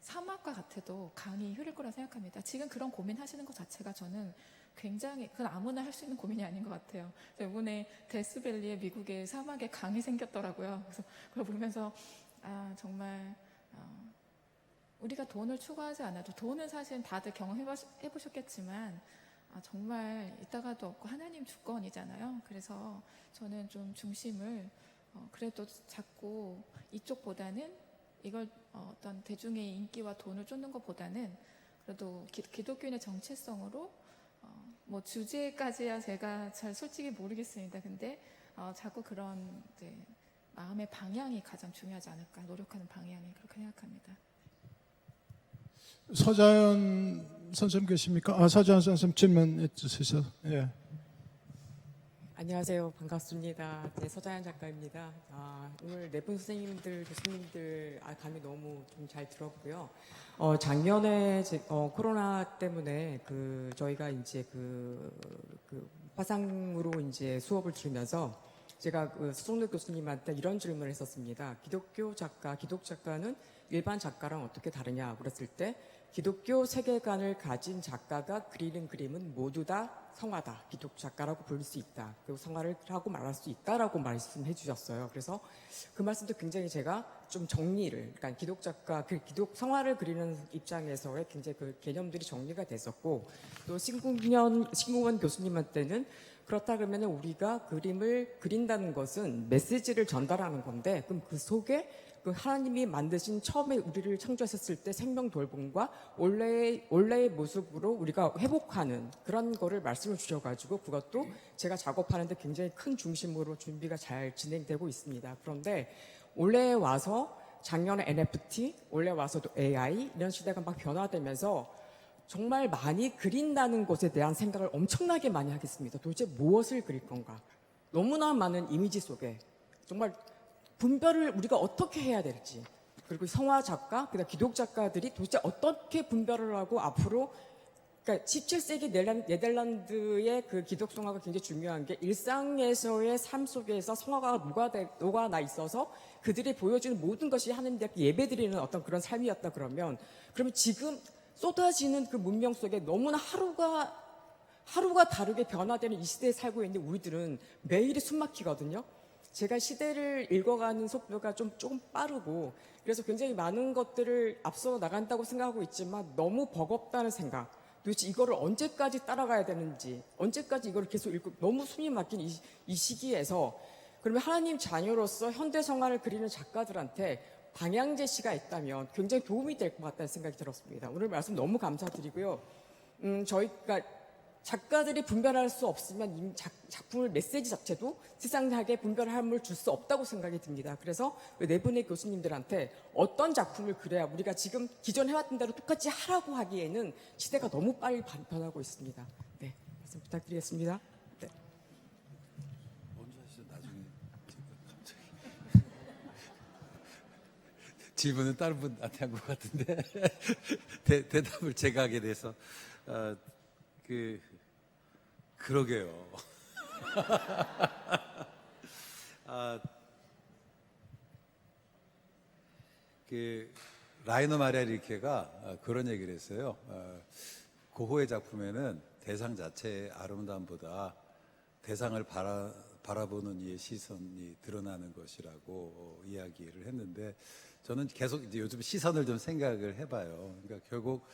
사막과 같아도 강이 흐를 거라 생각합니다. 지금 그런 고민하시는 것 자체가 저는 굉장히, 그건 아무나 할 수 있는 고민이 아닌 것 같아요. 이번에 데스밸리에 미국의 사막에 강이 생겼더라고요. 그래서 그걸 보면서 정말 우리가 돈을 추구하지 않아도, 돈은 사실 다들 경험해보셨겠지만 정말 이따가도 없고 하나님 주권이잖아요. 그래서 저는 좀 중심을 그래도 자꾸 이쪽보다는 이걸 어떤 대중의 인기와 돈을 쫓는 것보다는 그래도 기독교인의 정체성으로 뭐 주제까지야 제가 잘 솔직히 모르겠습니다. 근데 자꾸 그런 이제 마음의 방향이 가장 중요하지 않을까, 노력하는 방향이, 그렇게 생각합니다. 서자연 선생님 계십니까? 서자연 선생님 질문 주시죠. 예. 안녕하세요. 반갑습니다. 네, 서자연 작가입니다. 오늘 네 분 선생님들, 교수님들 감이 너무 좀 잘 들었고요. 작년에 코로나 때문에 저희가 이제 화상으로 이제 수업을 들으면서 제가 수종록 교수님한테 이런 질문을 했었습니다. 기독교 작가, 기독 작가는 일반 작가랑 어떻게 다르냐 그랬을 때, 기독교 세계관을 가진 작가가 그리는 그림은 모두 다 성화다. 기독 작가라고 부를 수 있다. 그리고 성화를 하고 말할 수 있다라고 말씀해 주셨어요. 그래서 그 말씀도 굉장히 제가 좀 정리를, 그러니까 기독 작가, 기독 성화를 그리는 입장에서의 굉장히 그 개념들이 정리가 됐었고, 또 신궁원 교수님한테는 그렇다 그러면 우리가 그림을 그린다는 것은 메시지를 전달하는 건데, 그럼 그 속에 그 하나님이 만드신 처음에 우리를 창조하셨을 때 생명 돌봄과 원래의 모습으로 우리가 회복하는 그런 거를 말씀을 주셔가지고, 그것도 제가 작업하는데 굉장히 큰 중심으로 준비가 잘 진행되고 있습니다. 그런데 올해 와서 작년에 NFT, 올해 와서도 AI 이런 시대가 막 변화되면서 정말 많이 그린다는 것에 대한 생각을 엄청나게 많이 하겠습니다. 도대체 무엇을 그릴 건가? 너무나 많은 이미지 속에 정말 분별을 우리가 어떻게 해야 될지, 그리고 성화 작가, 그다음 기독 작가들이 도대체 어떻게 분별을 하고 앞으로, 그러니까 17세기 네덜란드의 그 기독 성화가 굉장히 중요한 게, 일상에서의 삶 속에서 성화가 녹아나 있어서 그들이 보여주는 모든 것이 하나님께 예배드리는 어떤 그런 삶이었다 그러면 지금 쏟아지는 그 문명 속에 너무나 하루가 다르게 변화되는 이 시대에 살고 있는 우리들은 매일이 숨막히거든요. 제가 시대를 읽어가는 속도가 조금 빠르고, 그래서 굉장히 많은 것들을 앞서 나간다고 생각하고 있지만 너무 버겁다는 생각, 도대체 이거를 언제까지 따라가야 되는지, 언제까지 이걸 계속 읽고, 너무 숨이 막힌 이 시기에서 그러면 하나님 자녀로서 현대성화를 그리는 작가들한테 방향 제시가 있다면 굉장히 도움이 될 것 같다는 생각이 들었습니다. 오늘 말씀 너무 감사드리고요. 저희가 작가들이 분별할 수 없으면 이 작품을 메시지 자체도 세상하게 분별함을 줄 수 없다고 생각이 듭니다. 그래서 네 분의 교수님들한테 어떤 작품을 그려야 우리가 지금 기존 해왔던 대로 똑같이 하라고 하기에는 시대가 너무 빨리 변하고 있습니다. 네, 말씀 부탁드리겠습니다. 네. 먼저 하시죠. 나중에 갑자기 질문은 다른 분한테 한 것 같은데 대답을 제가 하게 돼서 그러게요. 라이너 마리아 릴케가 그런 얘기를 했어요. 고흐의 작품에는 대상 자체의 아름다움보다 대상을 바라보는 이의 시선이 드러나는 것이라고 이야기를 했는데, 저는 계속 이제 요즘 시선을 좀 생각을 해봐요. 그러니까 결국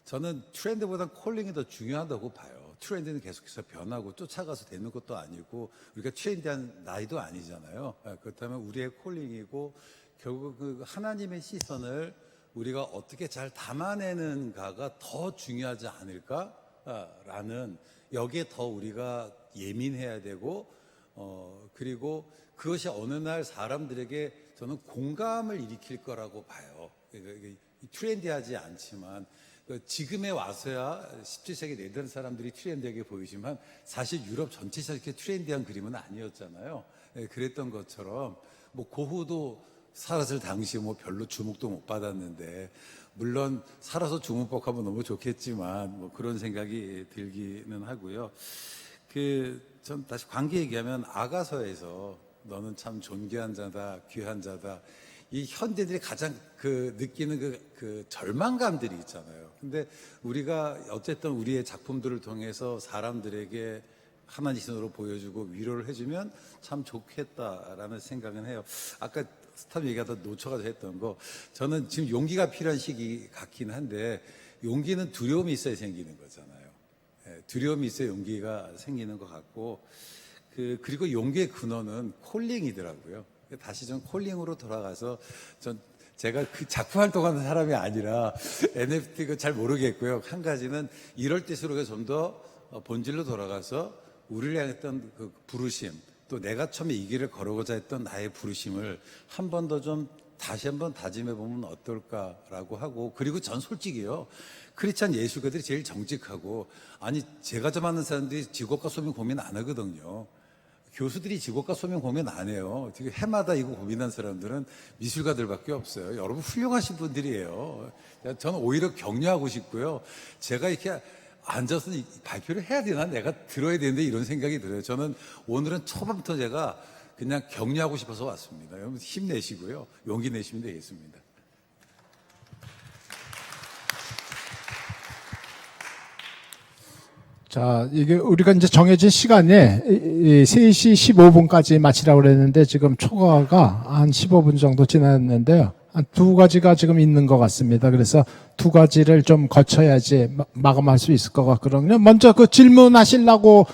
저는 트렌드보다 콜링이 더 중요하다고 봐요. 트렌드는 계속해서 변하고 쫓아가서 되는 것도 아니고, 우리가 트렌디한 나이도 아니잖아요. 그렇다면 우리의 콜링이고 결국 그 하나님의 시선을 우리가 어떻게 잘 담아내는가가 더 중요하지 않을까라는, 여기에 더 우리가 예민해야 되고, 그리고 그것이 어느 날 사람들에게 저는 공감을 일으킬 거라고 봐요. 트렌디하지 않지만 지금에 와서야 17세기 내던 사람들이 트렌디하게 보이지만 사실 유럽 전체에서 이렇게 트렌디한 그림은 아니었잖아요. 그랬던 것처럼 뭐 고흐도 살았을 당시에 뭐 별로 주목도 못 받았는데, 물론 살아서 주목받으면 너무 좋겠지만 뭐 그런 생각이 들기는 하고요. 전 다시 관계 얘기하면 아가서에서 너는 참 존귀한 자다, 귀한 자다, 이 현대들이 가장 느끼는 그 절망감들이 있잖아요. 근데 우리가 어쨌든 우리의 작품들을 통해서 사람들에게 하나님 신으로 보여주고 위로를 해주면 참 좋겠다라는 생각은 해요. 아까 스탑 얘기하다 놓쳐가서 했던 거, 저는 지금 용기가 필요한 시기 같긴 한데, 용기는 두려움이 있어야 생기는 거잖아요. 두려움이 있어야 용기가 생기는 것 같고, 그리고 용기의 근원은 콜링이더라고요. 다시 좀 콜링으로 돌아가서, 제가 그 작품 활동하는 사람이 아니라 NFT 잘 모르겠고요. 한 가지는 이럴 때수록 좀 더 본질로 돌아가서 우리를 향했던 그 부르심, 또 내가 처음에 이 길을 걸어보자 했던 나의 부르심을 한 번 더 좀 다시 한번 다짐해 보면 어떨까라고 하고, 그리고 전 솔직히요, 크리스찬 예술가들이 제일 정직하고, 아니 제가 좀 아는 사람들이 직업과 소명 고민 안 하거든요. 교수들이 직업과 소명 고민 안 해요. 지금 해마다 이거 고민한 사람들은 미술가들밖에 없어요. 여러분 훌륭하신 분들이에요. 저는 오히려 격려하고 싶고요. 제가 이렇게 앉아서 발표를 해야 되나, 내가 들어야 되는데, 이런 생각이 들어요. 저는 오늘은 초반부터 제가 그냥 격려하고 싶어서 왔습니다. 여러분 힘내시고요, 용기 내시면 되겠습니다. 자, 이게 우리가 이제 정해진 시간에 3시 15분까지 마치라고 그랬는데, 지금 초과가 한 15분 정도 지났는데요. 한 두 가지가 지금 있는 것 같습니다. 그래서 두 가지를 좀 거쳐야지 마감할 수 있을 것 같거든요. 먼저 그 질문하시려고,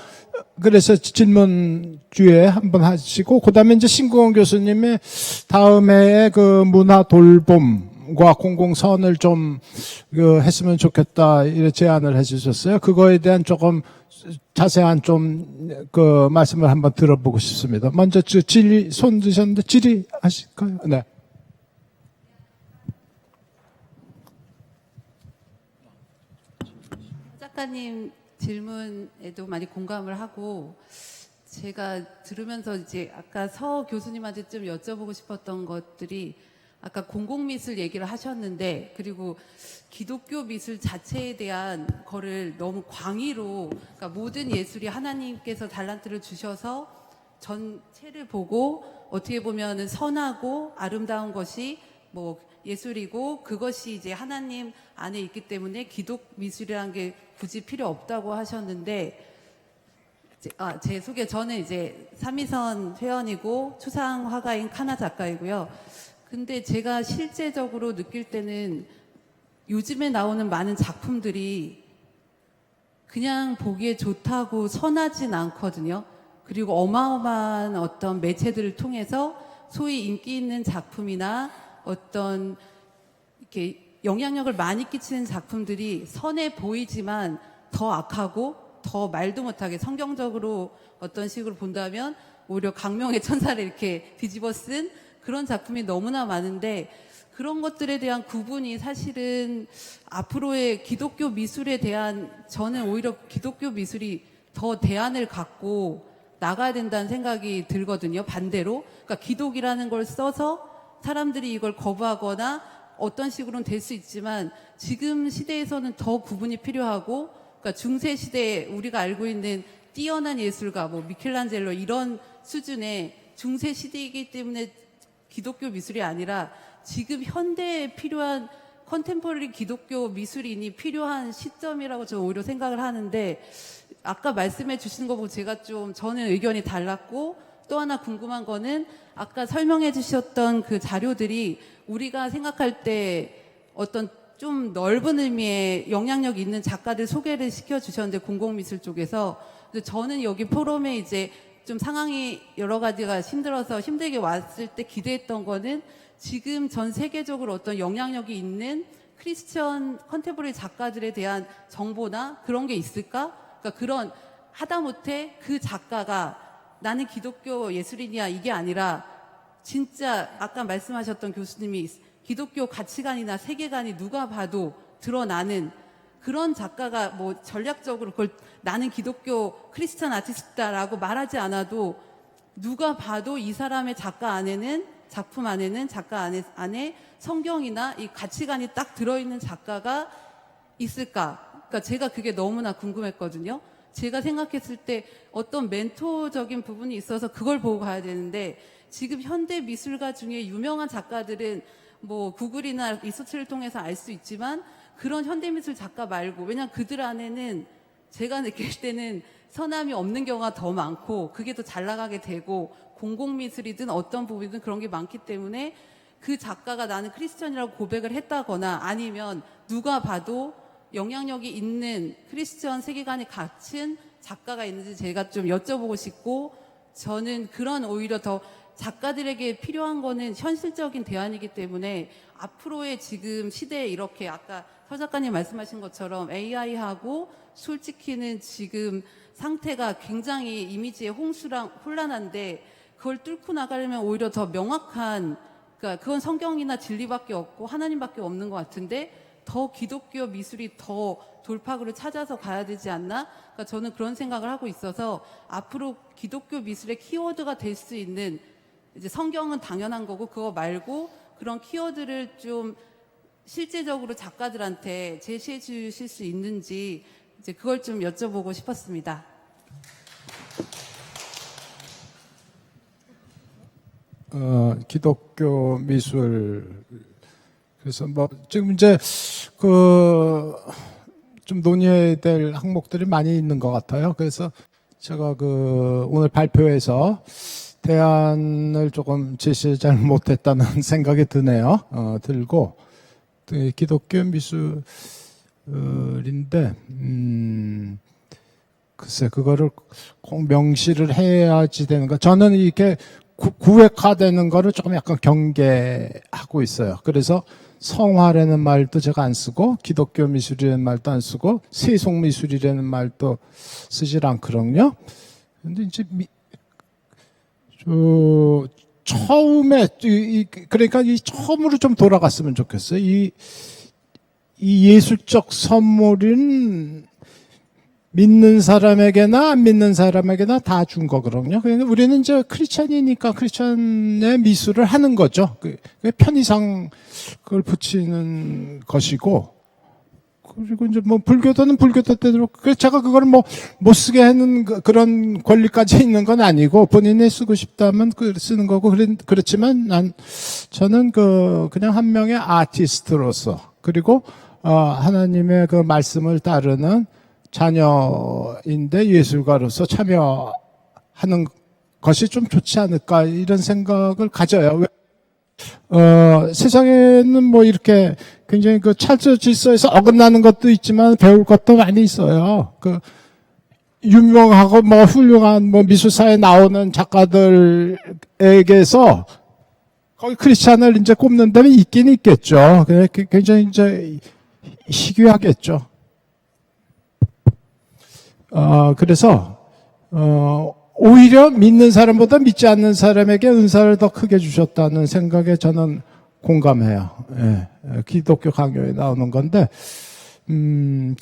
그래서 질문 주에 한번 하시고, 그 다음에 이제 신구원 교수님의 다음에 그 문화 돌봄과 공공선을 좀 했으면 좋겠다, 이렇게 제안을 해주셨어요. 그거에 대한 조금 자세한 말씀을 한번 들어보고 싶습니다. 먼저 손 드셨는데 질의하실까요? 네. 작가님 질문에도 많이 공감을 하고, 제가 들으면서 이제 아까 서 교수님한테 좀 여쭤보고 싶었던 것들이, 아까 공공미술 얘기를 하셨는데, 그리고 기독교 미술 자체에 대한 거를 너무 광의로, 그러니까 모든 예술이 하나님께서 달란트를 주셔서 전체를 보고 어떻게 보면은 선하고 아름다운 것이 뭐 예술이고, 그것이 이제 하나님 안에 있기 때문에 기독 미술이라는 게 굳이 필요 없다고 하셨는데, 제 소개, 저는 이제 삼위선 회원이고 추상 화가인 카나 작가이고요. 근데 제가 실제적으로 느낄 때는 요즘에 나오는 많은 작품들이 그냥 보기에 좋다고 선하진 않거든요. 그리고 어마어마한 어떤 매체들을 통해서 소위 인기 있는 작품이나 어떤 이렇게 영향력을 많이 끼치는 작품들이 선해 보이지만 더 악하고, 더 말도 못하게 성경적으로 어떤 식으로 본다면 오히려 강명의 천사를 이렇게 뒤집어 쓴 그런 작품이 너무나 많은데, 그런 것들에 대한 구분이 사실은 앞으로의 기독교 미술에 대한, 저는 오히려 기독교 미술이 더 대안을 갖고 나가야 된다는 생각이 들거든요. 반대로. 그러니까 기독이라는 걸 써서 사람들이 이걸 거부하거나 어떤 식으로는 될 수 있지만, 지금 시대에서는 더 구분이 필요하고, 그러니까 중세 시대에 우리가 알고 있는 뛰어난 예술가, 뭐 미켈란젤로 이런 수준의 중세 시대이기 때문에 기독교 미술이 아니라 지금 현대에 필요한 컨템포러리 기독교 미술인이 필요한 시점이라고 저는 오히려 생각을 하는데, 아까 말씀해 주신 거 보고 제가 저는 의견이 달랐고, 또 하나 궁금한 거는 아까 설명해 주셨던 그 자료들이 우리가 생각할 때 어떤 좀 넓은 의미의 영향력 있는 작가들 소개를 시켜 주셨는데, 공공미술 쪽에서. 근데 저는 여기 포럼에 이제 좀 상황이 여러 가지가 힘들어서 힘들게 왔을 때 기대했던 거는, 지금 전 세계적으로 어떤 영향력이 있는 크리스천 컨템포러리 작가들에 대한 정보나 그런 게 있을까? 그러니까 그런 하다못해 그 작가가 나는 기독교 예술인이야 이게 아니라 진짜 아까 말씀하셨던 교수님이 기독교 가치관이나 세계관이 누가 봐도 드러나는 그런 작가가 뭐 전략적으로 그걸 나는 기독교 크리스천 아티스트다라고 말하지 않아도 누가 봐도 이 사람의 작가 안에는 작품 안에는 작가 안에 성경이나 이 가치관이 딱 들어있는 작가가 있을까? 그러니까 제가 그게 너무나 궁금했거든요. 제가 생각했을 때 어떤 멘토적인 부분이 있어서 그걸 보고 가야 되는데 지금 현대 미술가 중에 유명한 작가들은 뭐 구글이나 리서치를 통해서 알 수 있지만 그런 현대미술 작가 말고 왜냐하면 그들 안에는 제가 느낄 때는 서남이 없는 경우가 더 많고 그게 더 잘 나가게 되고 공공미술이든 어떤 부분이든 그런 게 많기 때문에 그 작가가 나는 크리스천이라고 고백을 했다거나 아니면 누가 봐도 영향력이 있는 크리스천 세계관이 갖춘 작가가 있는지 제가 좀 여쭤보고 싶고 저는 그런 오히려 더 작가들에게 필요한 거는 현실적인 대안이기 때문에 앞으로의 지금 시대에 이렇게 아까 서 작가님 말씀하신 것처럼 AI하고 솔직히는 지금 상태가 굉장히 이미지의 홍수랑 혼란한데 그걸 뚫고 나가려면 오히려 더 명확한 그러니까 그건 성경이나 진리밖에 없고 하나님밖에 없는 것 같은데 더 기독교 미술이 더 돌파구를 찾아서 가야 되지 않나? 그러니까 저는 그런 생각을 하고 있어서 앞으로 기독교 미술의 키워드가 될 수 있는 이제 성경은 당연한 거고 그거 말고 그런 키워드를 좀 실제적으로 작가들한테 제시해 주실 수 있는지 이제 그걸 좀 여쭤보고 싶었습니다. 기독교 미술 그래서 뭐 지금 이제 좀 논의해야 될 항목들이 많이 있는 것 같아요. 그래서 제가 오늘 발표에서 대안을 조금 제시 잘 못했다는 생각이 드네요. 들고 기독교 미술인데 글쎄 그거를 꼭 명시를 해야지 되는가? 저는 이렇게 구획화되는 거를 조금 약간 경계하고 있어요. 그래서 성화라는 말도 제가 안 쓰고 기독교 미술이라는 말도 안 쓰고 세속 미술이라는 말도 쓰질 않거든요. 근데 이제 처음에 그러니까 이 처음으로 좀 돌아갔으면 좋겠어요. 이 예술적 선물은 믿는 사람에게나 안 믿는 사람에게나 다 준 거거든요. 그러니까 우리는 이제 크리스천이니까 크리스천의 미술을 하는 거죠. 편의상 그걸 붙이는 것이고, 그리고 이제 뭐 불교도는 불교도대로 제가 그걸 뭐 못 쓰게 하는 그런 권리까지 있는 건 아니고 본인이 쓰고 싶다면 쓰는 거고 그렇지만 저는 그냥 한 명의 아티스트로서 그리고 하나님의 그 말씀을 따르는 자녀인데 예술가로서 참여하는 것이 좀 좋지 않을까 이런 생각을 가져요. 세상에는 뭐 이렇게 굉장히 찰스 질서에서 어긋나는 것도 있지만 배울 것도 많이 있어요. 유명하고 뭐 훌륭한 뭐 미술사에 나오는 작가들에게서 거기 크리스찬을 이제 꼽는 데는 있긴 있겠죠. 굉장히 이제 희귀하겠죠. 그래서 오히려 믿는 사람보다 믿지 않는 사람에게 은사를 더 크게 주셨다는 생각에 저는 공감해요. 예, 기독교 강요에 나오는 건데,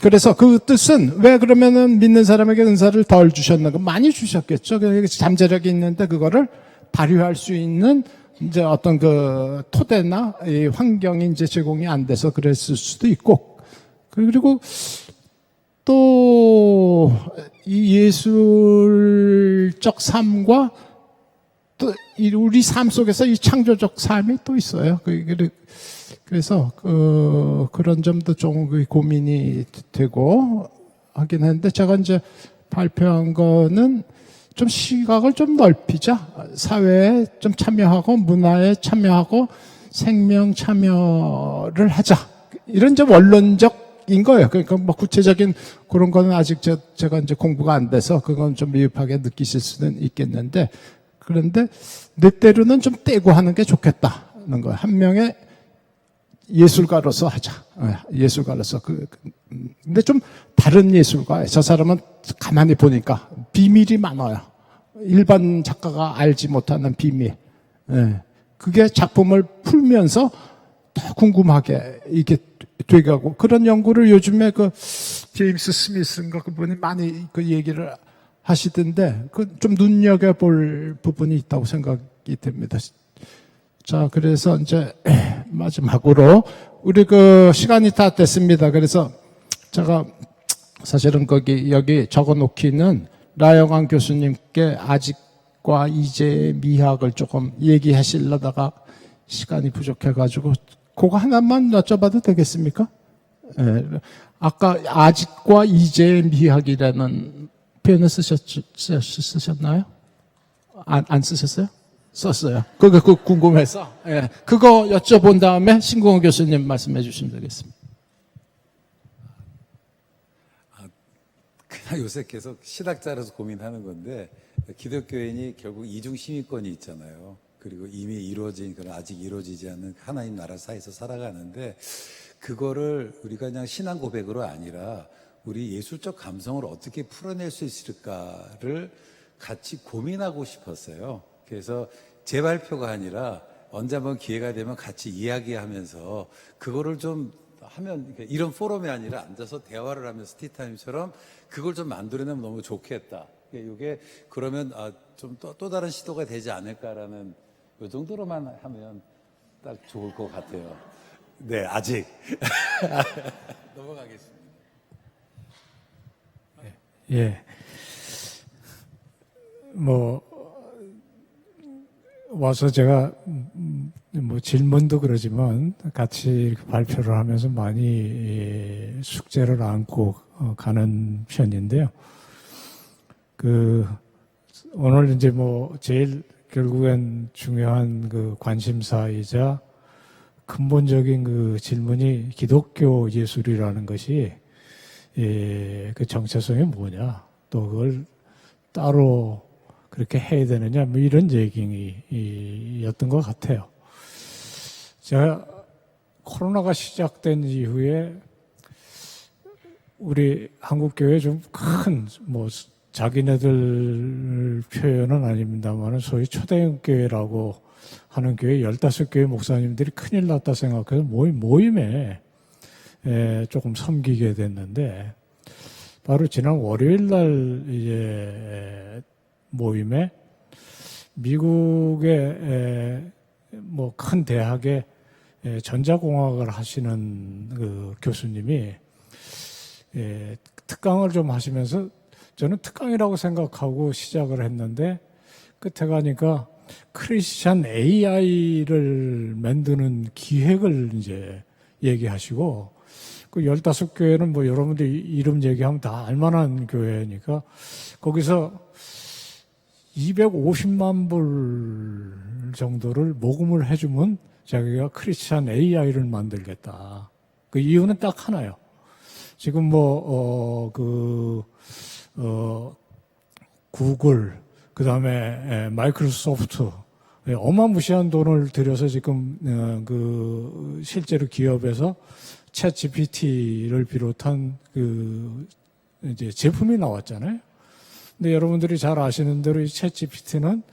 그래서 그 뜻은 왜 그러면은 믿는 사람에게 은사를 덜 주셨는가? 많이 주셨겠죠. 잠재력이 있는데 그거를 발휘할 수 있는 이제 어떤 토대나 이 환경이 이제 제공이 안 돼서 그랬을 수도 있고, 그리고 또 이 예술적 삶과 또 우리 삶 속에서 이 창조적 삶이 또 있어요. 그래서 그런 점도 좀 고민이 되고 하긴 했는데 제가 이제 발표한 거는 좀 시각을 좀 넓히자. 사회에 좀 참여하고 문화에 참여하고 생명 참여를 하자. 이런 좀 원론적 인 거예요. 그러니까 뭐 구체적인 그런 거는 아직 제가 이제 공부가 안 돼서 그건 좀 미흡하게 느끼실 수는 있겠는데, 그런데 내 때로는 좀 떼고 하는 게 좋겠다. 하는 거예요. 한 명의 예술가로서 하자. 예술가로서. 근데 좀 다른 예술가예요. 저 사람은 가만히 보니까 비밀이 많아요. 일반 작가가 알지 못하는 비밀. 예. 그게 작품을 풀면서 더 궁금하게 이게 돼가고 그런 연구를 요즘에 그 제임스 스미스인가 그분이 많이 그 얘기를 하시던데 그 좀 눈여겨볼 부분이 있다고 생각이 됩니다. 자, 그래서 이제 마지막으로 우리 그 시간이 다 됐습니다. 그래서 제가 사실은 여기 적어놓기는 라영환 교수님께 아직과 이제의 미학을 조금 얘기하시려다가 시간이 부족해가지고 그거 하나만 여쭤봐도 되겠습니까? 예. 아까 아직과 이제의 미학이라는 표현을 쓰셨나요? 안 쓰셨어요? 썼어요. 그거 궁금해서. 예. 그거 여쭤본 다음에 신공호 교수님 말씀해 주시면 되겠습니다. 그냥 요새 계속 신학자라서 고민하는 건데 기독교인이 결국 이중 시민권이 있잖아요. 그리고 이미 이루어진 그런 아직 이루어지지 않는 하나님 나라 사이에서 살아가는데 그거를 우리가 그냥 신앙 고백으로 아니라 우리 예술적 감성을 어떻게 풀어낼 수 있을까를 같이 고민하고 싶었어요. 그래서 제 발표가 아니라 언제 한번 기회가 되면 같이 이야기하면서 그거를 좀 하면 이런 포럼이 아니라 앉아서 대화를 하면서 티타임처럼 그걸 좀 만들어내면 너무 좋겠다. 이게 그러면 좀 또 다른 시도가 되지 않을까라는 이 정도로만 하면 딱 좋을 것 같아요. 네, 아직 넘어가겠습니다. 예. 와서 제가 질문도 그러지만 같이 이렇게 발표를 하면서 많이 숙제를 안고 가는 편인데요. 오늘 이제 제일 결국엔 중요한 그 관심사이자 근본적인 그 질문이 기독교 예술이라는 것이 그 정체성이 뭐냐, 또 그걸 따로 그렇게 해야 되느냐, 이런 얘기였던 것 같아요. 제가 코로나가 시작된 이후에 우리 한국교회 좀 큰, 자기네들 표현은 아닙니다만 소위 초대교회라고 하는 교회 15교회 목사님들이 큰일 났다 생각해서 모임에 조금 섬기게 됐는데 바로 지난 월요일 날 이제 모임에 미국의 큰 대학의 전자공학을 하시는 그 교수님이 특강을 좀 하시면서 저는 특강이라고 생각하고 시작을 했는데 끝에 가니까 크리스찬 AI를 만드는 기획을 이제 얘기하시고 그 15교회는 여러분들이 이름 얘기하면 다 알만한 교회니까 거기서 250만 불 정도를 모금을 해주면 자기가 크리스찬 AI를 만들겠다. 그 이유는 딱 하나요. 지금 구글, 그 다음에 마이크로소프트, 어마무시한 돈을 들여서 지금 실제로 기업에서 챗 GPT를 비롯한 이제 제품이 나왔잖아요. 근데 여러분들이 잘 아시는 대로 이 챗 GPT는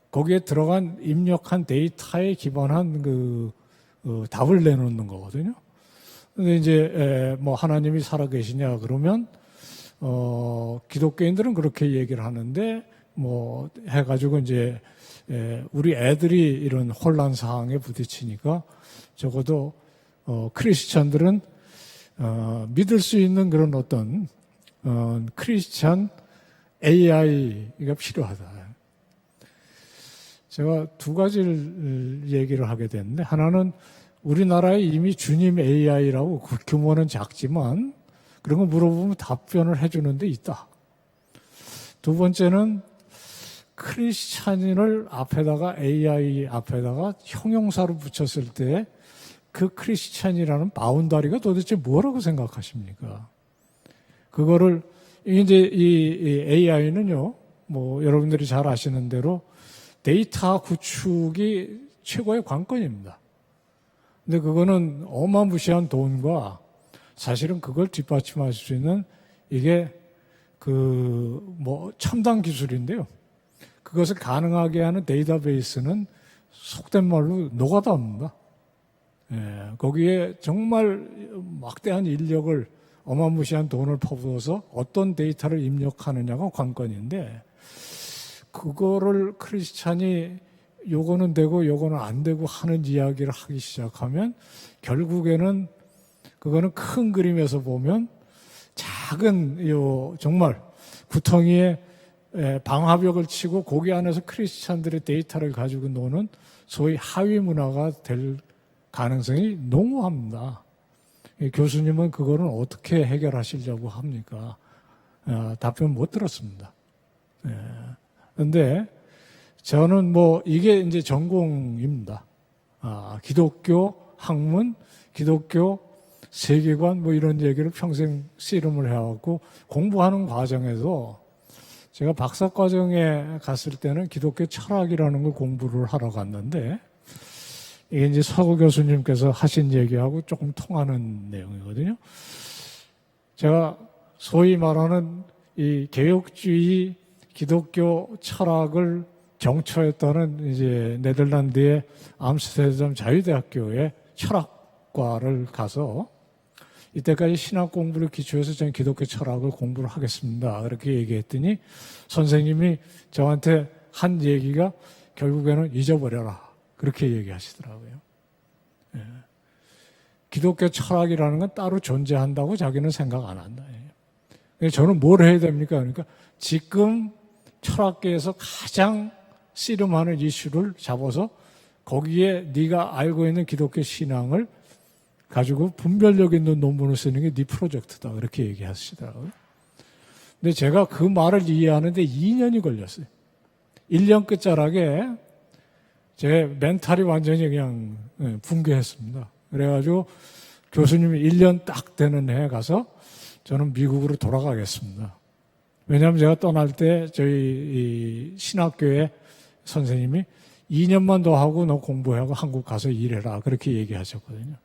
거기에 들어간 입력한 데이터에 기반한 답을 내놓는 거거든요. 근데 이제 하나님이 살아계시냐 그러면 기독교인들은 그렇게 얘기를 하는데 해가지고 이제 우리 애들이 이런 혼란 사항에 부딪히니까 적어도 크리스찬들은 믿을 수 있는 그런 어떤 크리스찬 AI가 필요하다. 제가 두 가지를 얘기를 하게 됐는데 하나는 우리나라에 이미 주님 AI라고 그 규모는 작지만 그런 거 물어보면 답변을 해주는 데 있다. 두 번째는 크리스찬인을 앞에다가 AI 앞에다가 형용사로 붙였을 때 그 크리스찬이라는 바운다리가 도대체 뭐라고 생각하십니까? 그거를 이제 이 AI는요, 여러분들이 잘 아시는 대로 데이터 구축이 최고의 관건입니다. 근데 그거는 어마무시한 돈과 사실은 그걸 뒷받침할 수 있는 이게 첨단 기술인데요. 그것을 가능하게 하는 데이터베이스는 속된 말로 노가다입니다. 예, 거기에 정말 막대한 인력을 어마무시한 돈을 퍼부어서 어떤 데이터를 입력하느냐가 관건인데 그거를 크리스찬이 요거는 되고 요거는 안 되고 하는 이야기를 하기 시작하면 결국에는 그거는 큰 그림에서 보면 작은 정말 구덩이에 방화벽을 치고 거기 안에서 크리스찬들의 데이터를 가지고 노는 소위 하위 문화가 될 가능성이 농후합니다. 교수님은 그거는 어떻게 해결하시려고 합니까? 답변 못 들었습니다. 그런데 저는 이게 이제 전공입니다. 기독교 학문, 기독교 세계관 이런 얘기를 평생 씨름을 해왔고 공부하는 과정에서 제가 박사과정에 갔을 때는 기독교 철학이라는 걸 공부를 하러 갔는데 이게 이제 서구 교수님께서 하신 얘기하고 조금 통하는 내용이거든요. 제가 소위 말하는 이 개혁주의 기독교 철학을 정초했다는 이제 네덜란드의 암스테르담 자유대학교의 철학과를 가서 이때까지 신학 공부를 기초해서 저는 기독교 철학을 공부를 하겠습니다. 그렇게 얘기했더니 선생님이 저한테 한 얘기가 결국에는 잊어버려라. 그렇게 얘기하시더라고요. 예. 기독교 철학이라는 건 따로 존재한다고 자기는 생각 안 한다. 저는 뭘 해야 됩니까? 그러니까 지금 철학계에서 가장 씨름하는 이슈를 잡아서 거기에 네가 알고 있는 기독교 신앙을 가지고 분별력 있는 논문을 쓰는 게 네 프로젝트다. 그렇게 얘기하시더라고요. 근데 제가 그 말을 이해하는데 2년이 걸렸어요. 1년 끝자락에 제 멘탈이 완전히 그냥 붕괴했습니다. 그래가지고 교수님이 1년 딱 되는 해에 가서 저는 미국으로 돌아가겠습니다. 왜냐하면 제가 떠날 때 저희 이 신학교의 선생님이 2년만 더 하고 너 공부하고 한국 가서 일해라. 그렇게 얘기하셨거든요.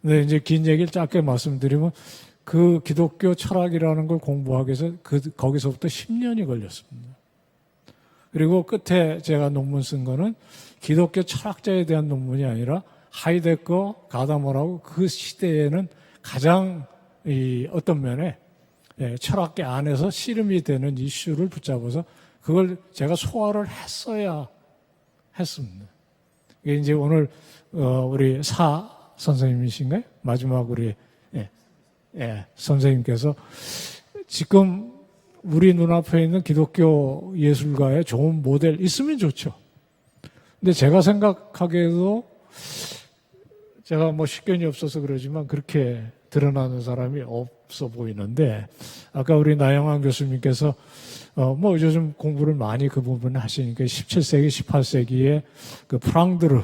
근데 이제 긴 얘기를 짧게 말씀드리면 그 기독교 철학이라는 걸 공부하기 위해서 거기서부터 10년이 걸렸습니다. 그리고 끝에 제가 논문 쓴 거는 기독교 철학자에 대한 논문이 아니라 하이데거, 가다모라고 그 시대에는 가장 어떤 면에 철학계 안에서 씨름이 되는 이슈를 붙잡아서 그걸 제가 소화를 했어야 했습니다. 이게 이제 오늘 우리 사 선생님이신가요? 마지막 우리 선생님께서 지금 우리 눈앞에 있는 기독교 예술가의 좋은 모델 있으면 좋죠. 근데 제가 생각하기에도 제가 식견이 없어서 그러지만 그렇게 드러나는 사람이 없어 보이는데 아까 우리 나영환 교수님께서 요즘 공부를 많이 그 부분을 하시니까 17세기, 18세기에 그 프랑드르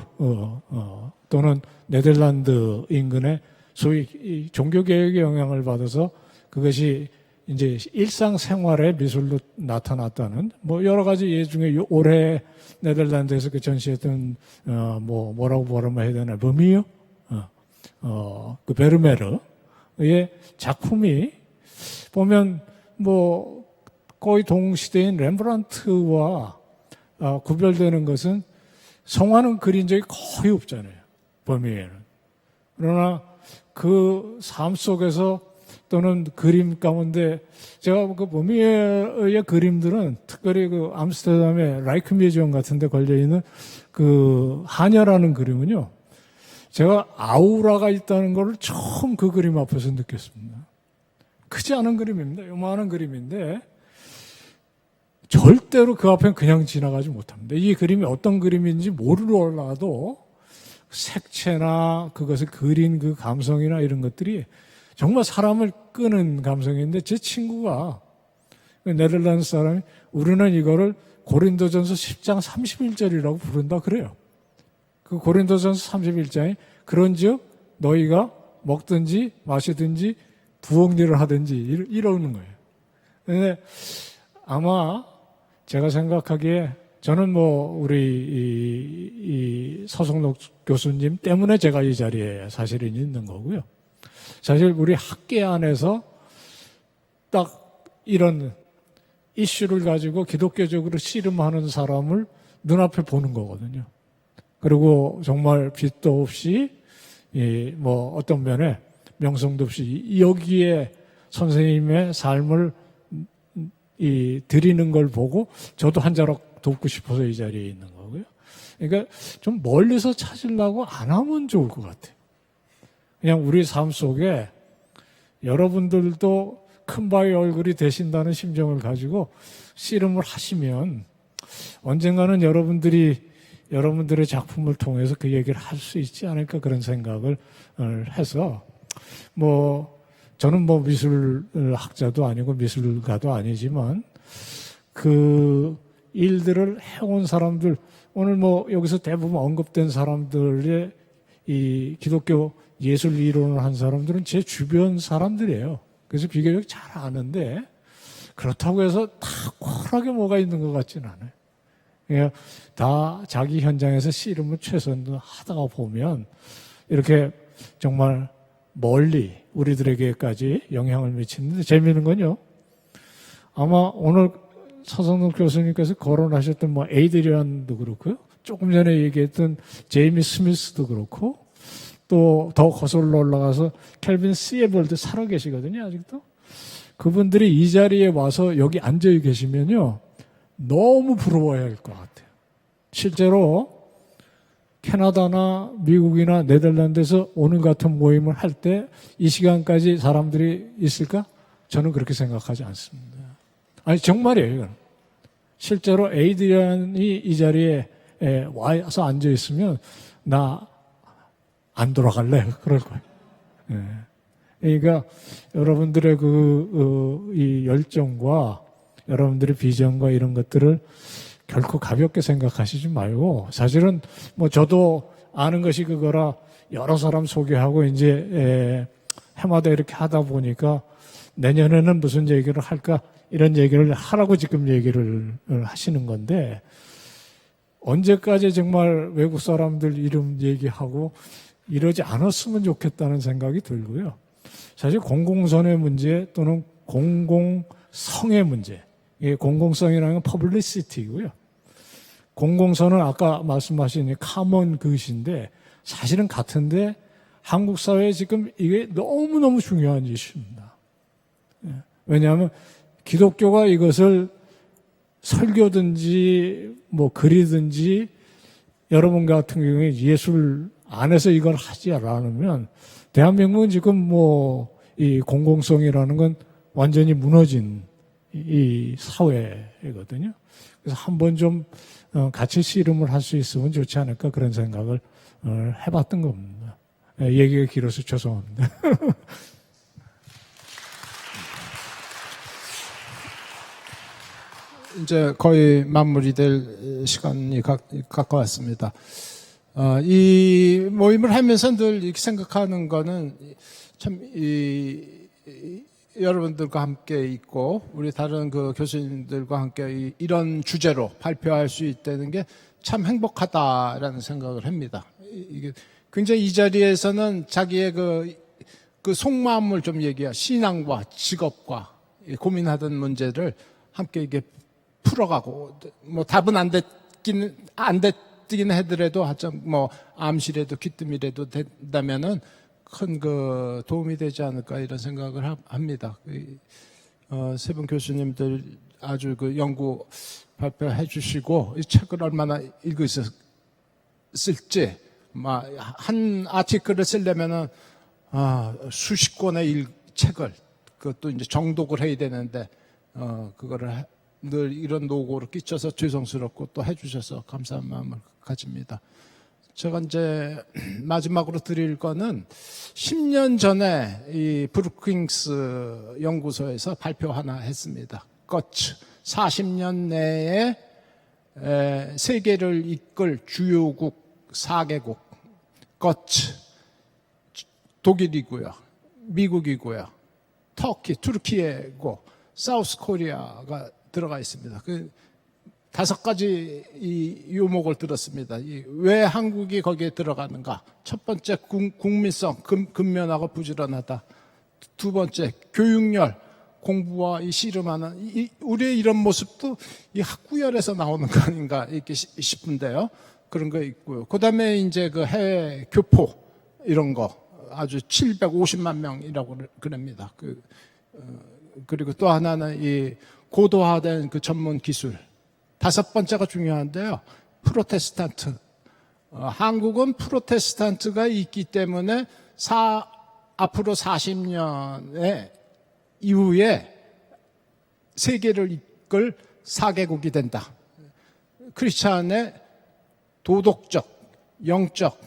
또는 네덜란드 인근의 소위 종교개혁의 영향을 받아서 그것이 이제 일상생활의 미술로 나타났다는 여러 가지 예 중에 올해 네덜란드에서 그 전시했던 뭐라고 해야 되나 버미어 그 베르메르의 작품이 보면 거의 동시대인 렘브란트와 구별되는 것은 성화는 그린 적이 거의 없잖아요. 버미에는. 그러나 그 삶 속에서 또는 그림 가운데 제가 그 버미에의 그림들은 특별히 그 암스테르담의 라이크 뮤지엄 같은 데 걸려있는 그 하녀라는 그림은요. 제가 아우라가 있다는 걸 처음 그 그림 앞에서 느꼈습니다. 크지 않은 그림입니다. 요만한 그림인데 절대로 그 앞엔 그냥 지나가지 못합니다. 이 그림이 어떤 그림인지 모르더라도 색채나 그것을 그린 그 감성이나 이런 것들이 정말 사람을 끄는 감성인데 제 친구가 네덜란드 사람이 우리는 이거를 고린도전서 10장 31절이라고 부른다 그래요. 그 고린도전서 31장이 그런즉 너희가 먹든지 마시든지 부엌일을 하든지 이러는 거예요. 근데 아마 제가 생각하기에 저는 뭐 우리 이 서성록 교수님 때문에 제가 이 자리에 사실은 있는 거고요. 사실 우리 학계 안에서 딱 이런 이슈를 가지고 기독교적으로 씨름하는 사람을 눈앞에 보는 거거든요. 그리고 정말 빚도 없이 뭐 어떤 면에 명성도 없이 여기에 선생님의 삶을 드리는 걸 보고 저도 한 자락 돕고 싶어서 이 자리에 있는 거고요. 그러니까 좀 멀리서 찾으려고 안 하면 좋을 것 같아요. 그냥 우리 삶 속에 여러분들도 큰 바위 얼굴이 되신다는 심정을 가지고 씨름을 하시면 언젠가는 여러분들의 작품을 통해서 그 얘기를 할 수 있지 않을까 그런 생각을 해서 뭐 저는 뭐 미술학자도 아니고 미술가도 아니지만 그 일들을 해온 사람들 오늘 뭐 여기서 대부분 언급된 사람들의 이 기독교 예술 이론을 한 사람들은 제 주변 사람들이에요. 그래서 비교적 잘 아는데 그렇다고 해서 탁월하게 뭐가 있는 것 같지는 않아요. 그러니까 다 자기 현장에서 씨름을 최선을 하다가 보면 이렇게 정말 멀리 우리들에게까지 영향을 미치는데 재미있는 건요. 아마 오늘 서성록 교수님께서 거론하셨던 뭐 에이드리안도 그렇고요. 조금 전에 얘기했던 제이미 스미스도 그렇고 또 더 거슬러 올라가서 켈빈 시에벌도 살아 계시거든요. 아직도. 그분들이 이 자리에 와서 여기 앉아 계시면요. 너무 부러워야 할 것 같아요. 실제로 캐나다나 미국이나 네덜란드에서 오늘 같은 모임을 할 때 이 시간까지 사람들이 있을까? 저는 그렇게 생각하지 않습니다. 아니 정말이에요. 이건. 실제로 에이드리안이 이 자리에 와서 앉아 있으면 나 안 돌아갈래 그럴 거예요. 그러니까 여러분들의 이 열정과 여러분들의 비전과 이런 것들을 결코 가볍게 생각하시지 말고 사실은 뭐 저도 아는 것이 그거라 여러 사람 소개하고 이제 해마다 이렇게 하다 보니까 내년에는 무슨 얘기를 할까 이런 얘기를 하라고 지금 얘기를 하시는 건데 언제까지 정말 외국 사람들 이름 얘기하고 이러지 않았으면 좋겠다는 생각이 들고요. 사실 공공선의 문제 또는 공공성의 문제 공공성이라는 건 퍼블리시티고요. 공공선은 아까 말씀하신 카먼 그것인데 사실은 같은데 한국 사회에 지금 이게 너무너무 중요한 이슈입니다. 왜냐하면 기독교가 이것을 설교든지 뭐 글이든지 여러분 같은 경우에 예술 안에서 이걸 하지 않으면 대한민국은 지금 뭐 이 공공성이라는 건 완전히 무너진 이 사회거든요. 그래서 한번 좀 같이 씨름을 할 수 있으면 좋지 않을까 그런 생각을 해봤던 겁니다. 얘기가 길어서 죄송합니다. 이제 거의 마무리될 시간이 가까웠습니다. 이 모임을 하면서 늘 이렇게 생각하는 거는 참 여러분들과 함께 있고 우리 다른 그 교수님들과 함께 이런 주제로 발표할 수 있다는 게 참 행복하다라는 생각을 합니다. 이게 굉장히 이 자리에서는 자기의 그 속마음을 좀 얘기해 신앙과 직업과 고민하던 문제를 함께 이게 풀어가고 뭐 답은 안 됐긴 하더라도 하여튼 뭐 암시라도 귀뜸이라도 된다면은 큰 그 도움이 되지 않을까 이런 생각을 합니다. 세 분 교수님들 아주 그 연구 발표해 주시고 이 책을 얼마나 읽으셨을지 한 아티클을 쓰려면은 수십 권의 책을 그것도 이제 정독을 해야 되는데 그거를 늘 이런 노고를 끼쳐서 죄송스럽고 또 해주셔서 감사한 마음을 가집니다. 제가 이제 마지막으로 드릴 거는 10년 전에 이 브루킹스 연구소에서 발표 하나 했습니다. 거츠 40년 내에 세계를 이끌 주요국 4개국 거츠 독일이고요, 미국이고요, 터키, 투르키예고 사우스 코리아가 들어가 있습니다. 5 가지 이 요목을 들었습니다. 왜 한국이 거기에 들어가는가? 첫 번째 국민성, 근면하고 부지런하다. 두 번째 교육열, 공부와 이 씨름하는 우리의 이런 모습도 이 학구열에서 나오는 거 아닌가 이렇게 싶은데요. 그런 거 있고요. 그다음에 이제 그 해외 교포 이런 거 아주 750만 명이라고 그럽니다. 그리고 또 하나는 이 고도화된 그 전문 기술. 5 번째가 중요한데요. 프로테스탄트. 한국은 프로테스탄트가 있기 때문에 앞으로 40년의 이후에 세계를 이끌 4개국이 된다. 크리스찬의 도덕적, 영적,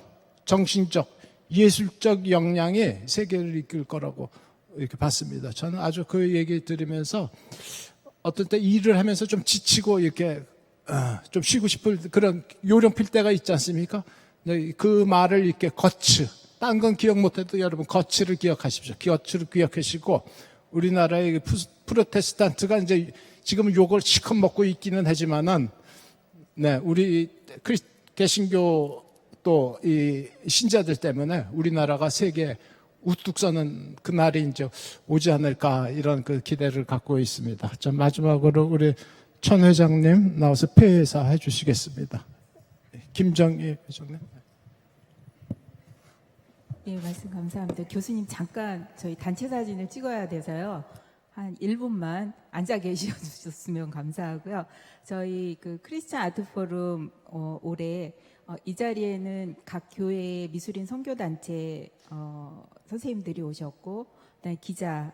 정신적, 예술적 역량이 세계를 이끌 거라고 이렇게 봤습니다. 저는 아주 그 얘기 들으면서 어떤 때 일을 하면서 좀 지치고 이렇게 좀 쉬고 싶을 그런 요령 필 때가 있지 않습니까? 그 말을 이렇게 딴 건 기억 못해도 여러분 거치를 기억하십시오. 거치를 기억하시고 우리나라의 프로테스탄트가 이제 지금 욕을 실컷 먹고 있기는 하지만은 네, 우리 개신교 또 이 신자들 때문에 우리나라가 세계에 우뚝 서는 그날이 이제 오지 않을까 이런 그 기대를 갖고 있습니다. 자, 마지막으로 우리 천 회장님 나와서 폐회사 해주시겠습니다. 김정희 회장님. 예, 말씀 감사합니다. 교수님 잠깐 저희 단체 사진을 찍어야 돼서요. 한 1분만 앉아 계셔 주셨으면 감사하고요. 저희 그 크리스찬 아트 포럼 올해 이 자리에는 각 교회의 미술인 선교단체 선생님들이 오셨고, 그다음에 기자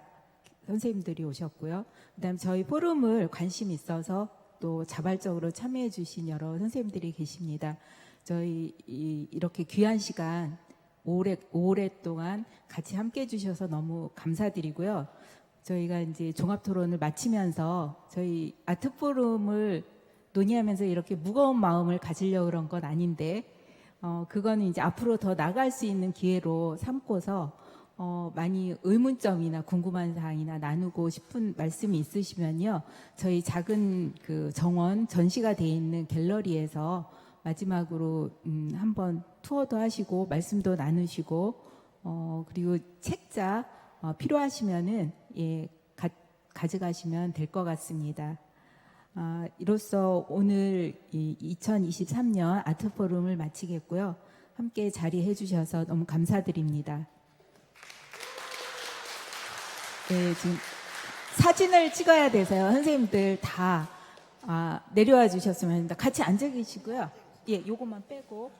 선생님들이 오셨고요. 그다음에 저희 포럼을 관심 있어서 또 자발적으로 참여해 주신 여러 선생님들이 계십니다. 저희 이렇게 귀한 시간 오랫동안 같이 함께 해주셔서 너무 감사드리고요. 저희가 이제 종합토론을 마치면서 저희 아트포럼을 논의하면서 이렇게 무거운 마음을 가지려고 그런 건 아닌데, 그거는 이제 앞으로 더 나갈 수 있는 기회로 삼고서 많이 의문점이나 궁금한 사항이나 나누고 싶은 말씀이 있으시면요, 저희 작은 그 정원 전시가 돼 있는 갤러리에서 마지막으로 한번 투어도 하시고 말씀도 나누시고 그리고 책자 필요하시면은 예 가져가시면 될 것 같습니다. 이로써 오늘 2023년 아트포럼을 마치겠고요. 함께 자리해 주셔서 너무 감사드립니다. 네, 지금 사진을 찍어야 돼서요. 선생님들 다 내려와 주셨으면 합니다. 같이 앉아 계시고요. 예, 요것만 빼고.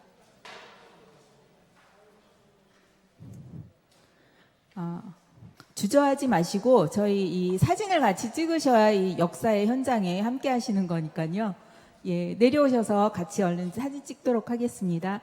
주저하지 마시고 저희 이 사진을 같이 찍으셔야 이 역사의 현장에 함께 하시는 거니까요. 예, 내려오셔서 같이 얼른 사진 찍도록 하겠습니다.